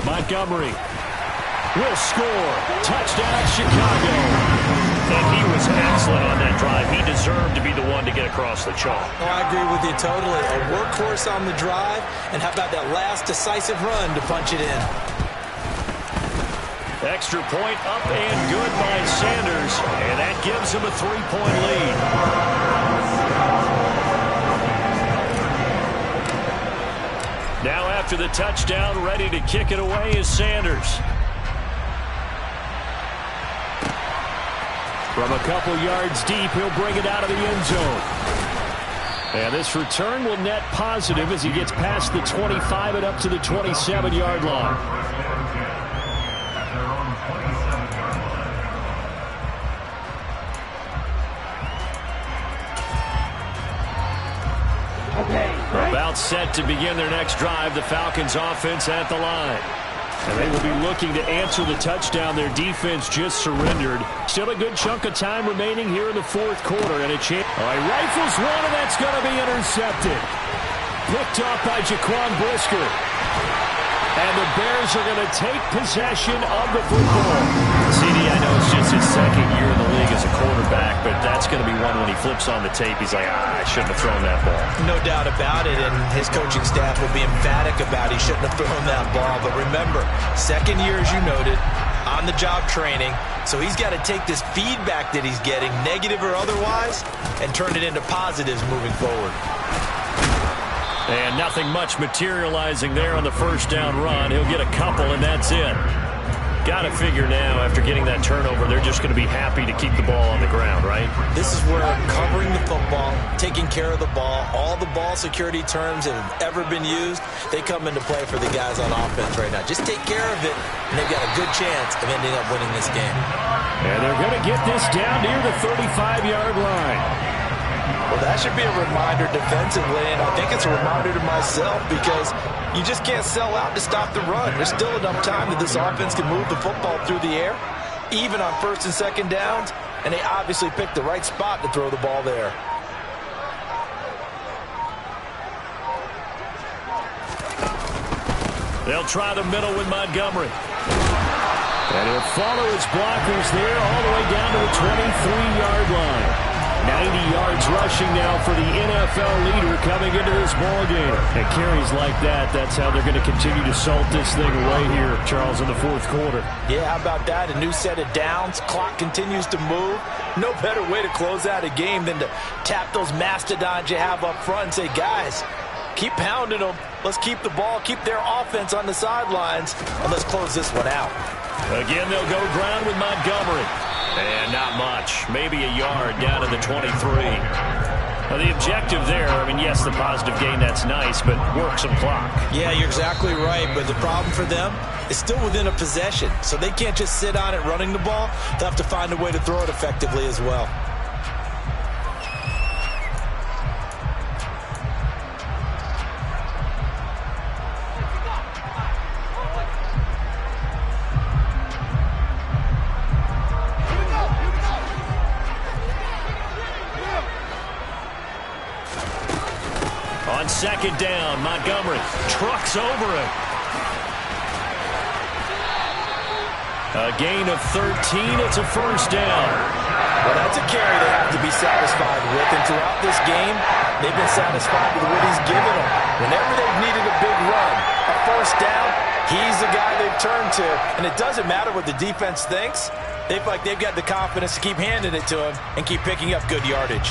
Montgomery will score. Touchdown, Chicago. And he was excellent on that drive. He deserved to be the one to get across the chalk. Oh, I agree with you totally. A workhorse on the drive, and how about that last decisive run to punch it in? Extra point up and good by Sanders, and that gives him a 3-point lead. Now after the touchdown, ready to kick it away is Sanders. From a couple yards deep, he'll bring it out of the end zone. And this return will net positive as he gets past the 25 and up to the 27-yard line. About set to begin their next drive, the Falcons offense at the line. And they will be looking to answer the touchdown their defense just surrendered. Still a good chunk of time remaining here in the fourth quarter. And a chance. All right, rifles one, and that's going to be intercepted. Picked off by Jaquan Brisker. And the Bears are going to take possession of the football. CD, I know it's just his second year in the league as a quarterback, but that's going to be one when he flips on the tape. He's like, I shouldn't have thrown that ball. No doubt about it, and his coaching staff will be emphatic about he shouldn't have thrown that ball. But remember, second year, as you noted, on-the-job training, so he's got to take this feedback that he's getting, negative or otherwise, and turn it into positives moving forward. And nothing much materializing there on the first down run. He'll get a couple, and that's it. Got to figure now, after getting that turnover, they're just going to be happy to keep the ball on the ground, right? This is where covering the football, taking care of the ball, all the ball security terms that have ever been used, they come into play for the guys on offense right now. Just take care of it, and they've got a good chance of ending up winning this game. And they're going to get this down near the 35-yard line. Well, that should be a reminder defensively, and I think it's a reminder to myself because you just can't sell out to stop the run. There's still enough time that this offense can move the football through the air, even on first and second downs, and they obviously picked the right spot to throw the ball there. They'll try the middle with Montgomery. And he'll follow his blockers there all the way down to the 23-yard line. 90 yards rushing now for the NFL leader coming into this ballgame. And carries like that, that's how they're going to continue to salt this thing away here, Charles, in the fourth quarter. Yeah, how about that? A new set of downs. Clock continues to move. No better way to close out a game than to tap those mastodons you have up front and say, guys, keep pounding them. Let's keep the ball, keep their offense on the sidelines, and let's close this one out. Again, they'll go ground with Montgomery. And not much. Maybe a yard down to the 23. Now, the objective there, I mean, yes, the positive gain, that's nice, but work some clock. Yeah, you're exactly right, but the problem for them is still within a possession, so they can't just sit on it running the ball. They'll have to find a way to throw it effectively as well. Second down, Montgomery trucks over it. A gain of 13, it's a first down. Well, that's a carry they have to be satisfied with, and throughout this game, they've been satisfied with what he's given them. Whenever they've needed a big run, a first down, he's the guy they've turned to, and it doesn't matter what the defense thinks. They feel like they've got the confidence to keep handing it to him and keep picking up good yardage.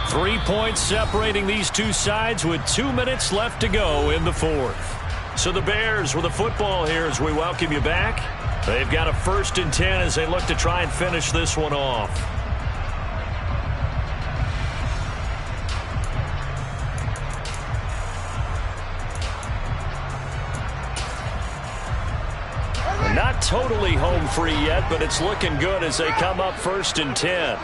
3 points separating these two sides with 2 minutes left to go in the fourth. So the Bears with the football here as we welcome you back. They've got a 1st and 10 as they look to try and finish this one off. Not totally home free yet, but it's looking good as they come up 1st and 10.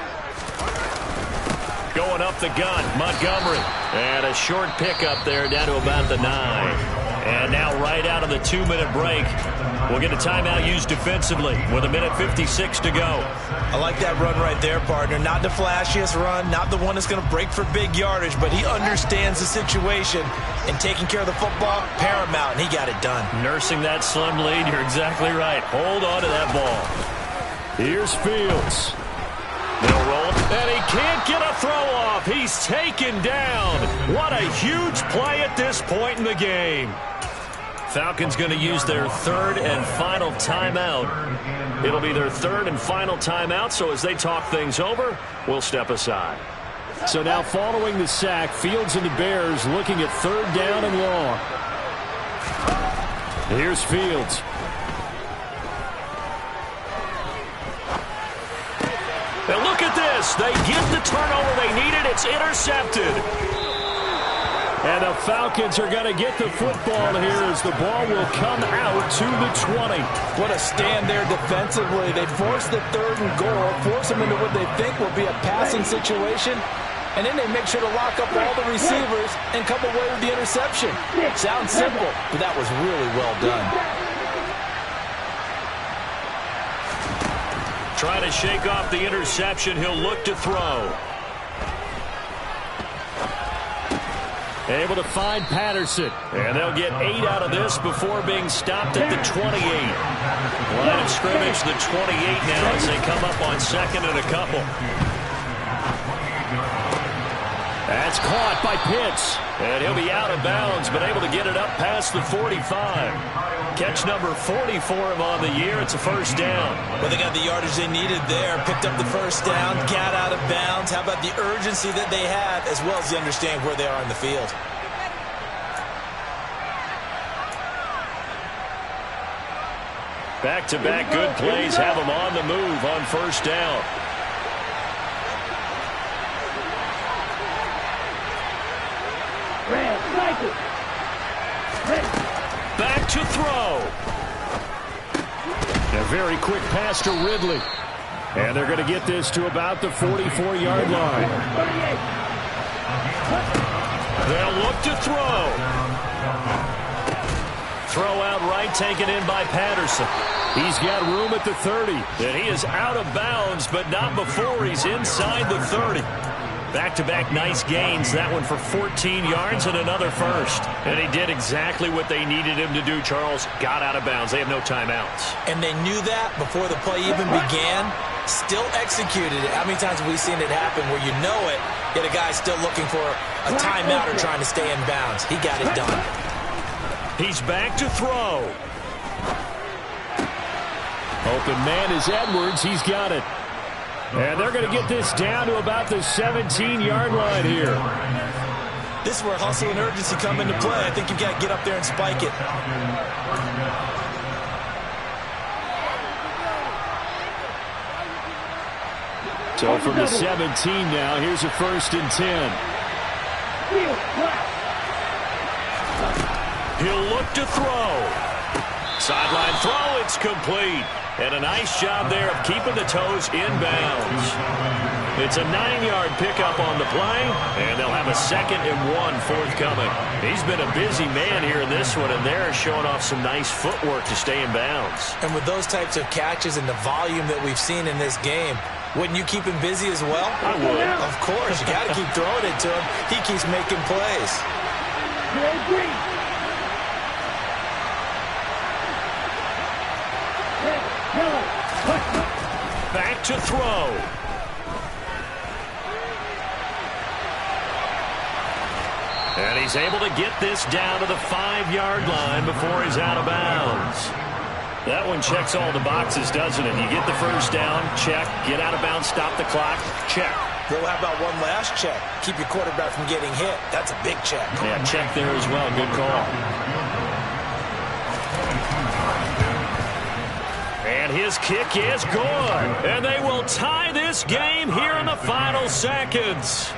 Going up the gun, Montgomery. And a short pickup there down to about the 9. And now right out of the 2-minute break, we'll get a timeout used defensively with 1:56 to go. I like that run right there, partner. Not the flashiest run, not the one that's going to break for big yardage, but he understands the situation, and taking care of the football, paramount, and he got it done. Nursing that slim lead, you're exactly right. Hold on to that ball. Here's Fields. They'll roll, and he can't get a throw off. He's taken down. What a huge play at this point in the game. Falcons going to use their third and final timeout. It'll be their third and final timeout, so as they talk things over, we'll step aside. So now following the sack, Fields and the Bears looking at third down and long. Here's Fields. And look at this. They get the turnover they needed. It's intercepted. And the Falcons are going to get the football here as the ball will come out to the 20. What a stand there defensively. They force the third and goal, force them into what they think will be a passing situation, and then they make sure to lock up all the receivers and come away with the interception. Sounds simple, but that was really well done. Trying to shake off the interception. He'll look to throw. Able to find Patterson. And they'll get 8 out of this before being stopped at the 28. Line of scrimmage, the 28 now as they come up on second and a couple. That's caught by Pitts. And he'll be out of bounds, but able to get it up past the 45. Catch number 40 for him on the year. It's a first down. Well, they got the yardage they needed there. Picked up the first down, got out of bounds. How about the urgency that they have, as well as they understand where they are in the field. Back-to-back good plays have them on the move on first down. Back to throw. A very quick pass to Ridley. And they're going to get this to about the 44-yard line. They'll look to throw. Throw out right, taken in by Patterson. He's got room at the 30. And he is out of bounds, but not before he's inside the 30. Back-to-back nice gains. That one for 14 yards and another first. And he did exactly what they needed him to do, Charles. Got out of bounds. They have no timeouts. And they knew that before the play even began. Still executed it. How many times have we seen it happen where you know it, yet a guy's still looking for a timeout or trying to stay in bounds? He got it done. He's back to throw. Open man is Edwards. He's got it. And they're going to get this down to about the 17-yard line here. This is where hustle and urgency come into play. I think you've got to get up there and spike it. So from the 17 now, here's a 1st and 10. He'll look to throw. Sideline throw, it's complete. And a nice job there of keeping the toes in bounds. It's a 9-yard pickup on the play, and they'll have a 2nd and 1 forthcoming. He's been a busy man here in this one, and they're showing off some nice footwork to stay in bounds. And with those types of catches and the volume that we've seen in this game, wouldn't you keep him busy as well? I would. Of course. You got to keep throwing it to him. He keeps making plays. Back to throw. And he's able to get this down to the 5-yard line before he's out of bounds. That one checks all the boxes, doesn't it? You get the first down, check. Get out of bounds, stop the clock, check. Well, how about one last check? Keep your quarterback from getting hit. That's a big check. Yeah, check there as well. Good call. And his kick is good. And they will tie this game here in the final seconds.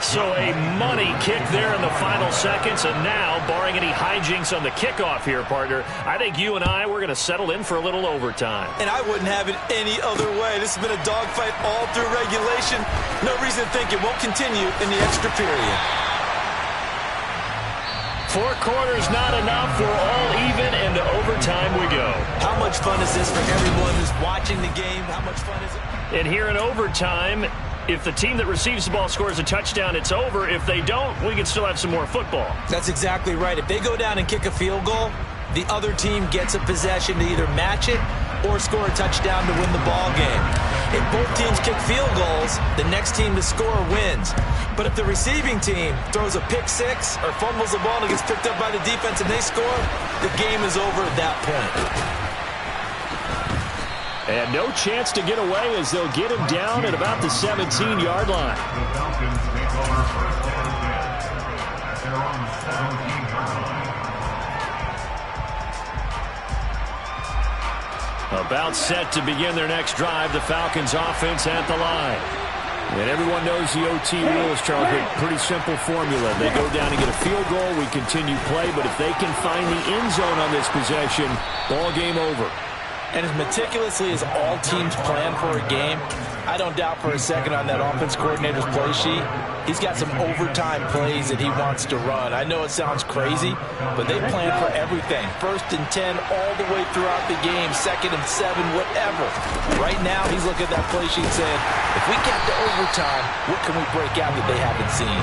So a money kick there in the final seconds. And now, barring any hijinks on the kickoff here, partner, I think you and I, we're going to settle in for a little overtime. And I wouldn't have it any other way. This has been a dogfight all through regulation. No reason to think it won't continue in the extra period. 4 quarters not enough. We're all even, and to overtime we go. How much fun is this for everyone who's watching the game? How much fun is it? And here in overtime, if the team that receives the ball scores a touchdown, it's over. If they don't, we can still have some more football. That's exactly right. If they go down and kick a field goal, the other team gets a possession to either match it or score a touchdown to win the ball game. If both teams kick field goals, the next team to score wins. But if the receiving team throws a pick six or fumbles the ball and gets picked up by the defense and they score, the game is over at that point. And no chance to get away as they'll get him down at about the 17-yard line. About set to begin their next drive, the Falcons offense at the line. And everyone knows the OT rules, Charles. Pretty simple formula. They go down and get a field goal, we continue play, but if they can find the end zone on this possession, ball game over. And as meticulously as all teams plan for a game, I don't doubt for a second on that offense coordinator's play sheet, he's got some overtime plays that he wants to run. I know it sounds crazy, but they plan for everything. 1st and 10 all the way throughout the game, 2nd and 7, whatever. Right now, he's looking at that play sheet saying, if we get to overtime, what can we break out that they haven't seen?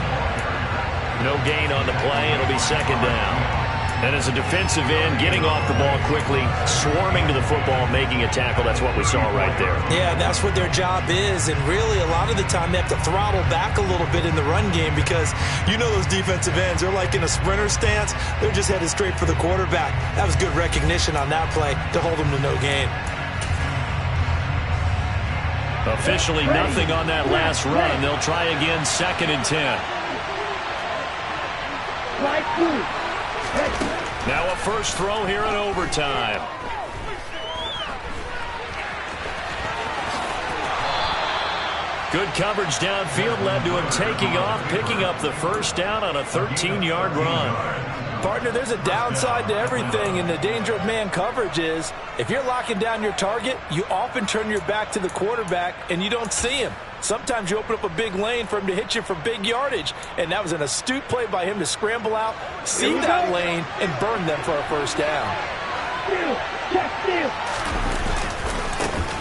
No gain on the play. It'll be 2nd down. And as a defensive end, getting off the ball quickly, swarming to the football, making a tackle, that's what we saw right there. Yeah, that's what their job is. And really, a lot of the time, they have to throttle back a little bit in the run game because you know those defensive ends, they're like in a sprinter stance. They're just headed straight for the quarterback. That was good recognition on that play to hold them to no gain. Officially nothing on that last run. They'll try again, 2nd and 10. Now a first throw here in overtime. Good coverage downfield led to him taking off, picking up the first down on a 13-yard run. Partner, there's a downside to everything, and the danger of man coverage is if you're locking down your target, you often turn your back to the quarterback and you don't see him. Sometimes you open up a big lane for him to hit you for big yardage, and that was an astute play by him to scramble out, see that lane, and burn them for a first down.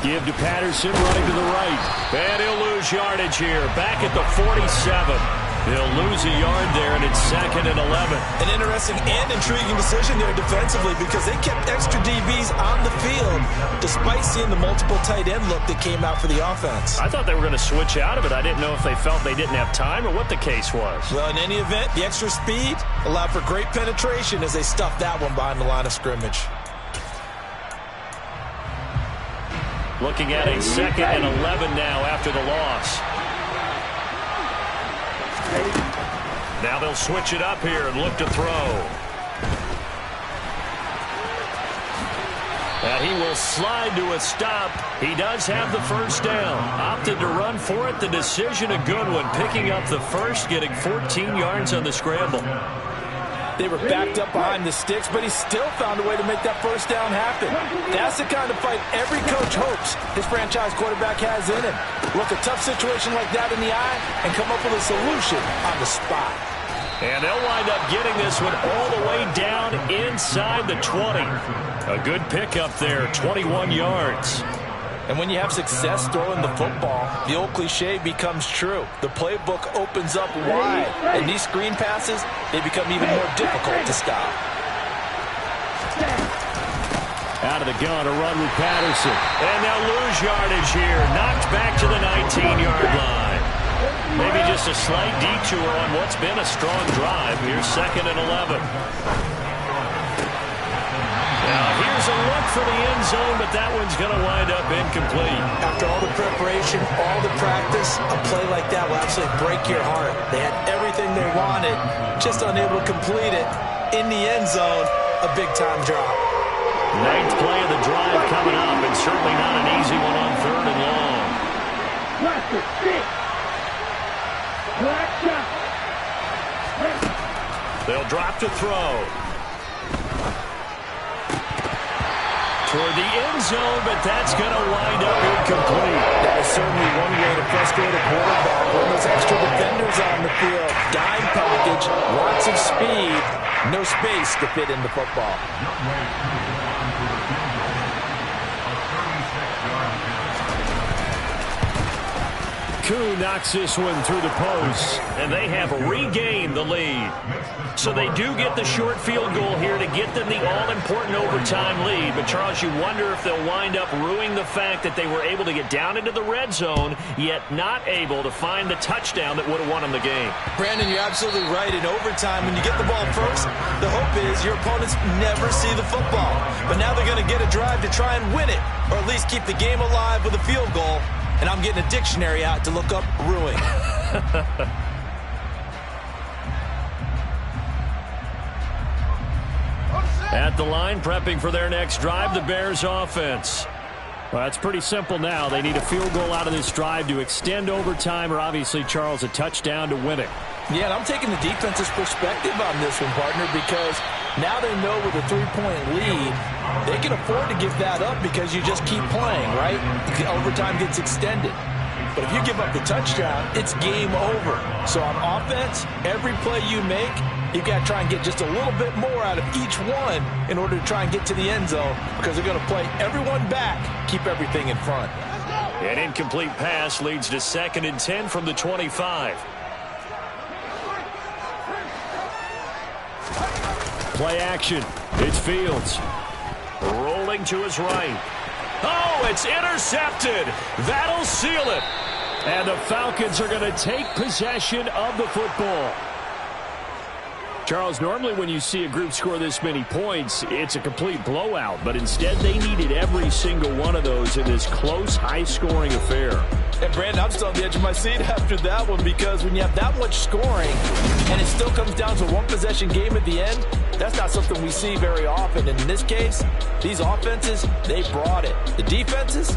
Give to Patterson running to the right. And he'll lose yardage here. Back at the 47. He'll lose a yard there, and it's 2nd and 11. An interesting and intriguing decision there defensively because they kept extra DBs on the field despite seeing the multiple tight end look that came out for the offense. I thought they were going to switch out of it. I didn't know if they felt they didn't have time or what the case was. Well, in any event, the extra speed allowed for great penetration as they stuffed that one behind the line of scrimmage. Looking at a 2nd and 11 now after the loss. Now they'll switch it up here and look to throw. And he will slide to a stop. He does have the first down. Opted to run for it. The decision a good one. Picking up the first, getting 14 yards on the scramble. They were backed up behind the sticks, but he still found a way to make that first down happen. That's the kind of fight every coach hopes his franchise quarterback has in him. Look a tough situation like that in the eye and come up with a solution on the spot. And they'll wind up getting this one all the way down inside the 20. A good pickup there, 21 yards. And when you have success throwing the football, the old cliche becomes true. The playbook opens up wide. And these screen passes, they become even more difficult to stop. Out of the gun, a run with Patterson. And they'll lose yardage here. Knocked back to the 19-yard line. Maybe just a slight detour on what's been a strong drive. Here's 2nd and 11. Now here's a look for the end zone, but that one's going to wind up incomplete. After all the preparation, all the practice, a play like that will actually break your heart. They had everything they wanted, just unable to complete it. In the end zone, a big-time drop. 9th play of the drive coming up, and certainly not an easy one on 3rd and long. They'll drop to throw. Toward the end zone, but that's going to wind up incomplete. That is certainly one way to frustrate a quarterback. When those extra defenders on the field, dime package, lots of speed, no space to fit in the football. Koo knocks this one through the post, and they have regained the lead. So they do get the short field goal here to get them the all-important overtime lead. But, Charles, you wonder if they'll wind up ruining the fact that they were able to get down into the red zone, yet not able to find the touchdown that would have won them the game. Brandon, you're absolutely right. In overtime, when you get the ball first, the hope is your opponents never see the football. But now they're going to get a drive to try and win it, or at least keep the game alive with a field goal. And I'm getting a dictionary out to look up ruin. At the line, prepping for their next drive, the Bears offense. Well, it's pretty simple now. They need a field goal out of this drive to extend overtime, or obviously, Charles, a touchdown to win it. Yeah, and I'm taking the defense's perspective on this one, partner, because now they know with a 3-point lead, they can afford to give that up because you just keep playing, right? Overtime gets extended. But if you give up the touchdown, it's game over. So on offense, every play you make, you've got to try and get just a little bit more out of each one in order to try and get to the end zone, because they're going to play everyone back, keep everything in front. An incomplete pass leads to 2nd and 10 from the 25. Play action. It's Fields. Rolling to his right. Oh, it's intercepted. That'll seal it. And the Falcons are going to take possession of the football. Charles, normally when you see a group score this many points, it's a complete blowout. But instead, they needed every single one of those in this close, high-scoring affair. And, Brandon, I'm still on the edge of my seat after that one, because when you have that much scoring and it still comes down to a one-possession game at the end, that's not something we see very often. And in this case, these offenses, they brought it. The defenses,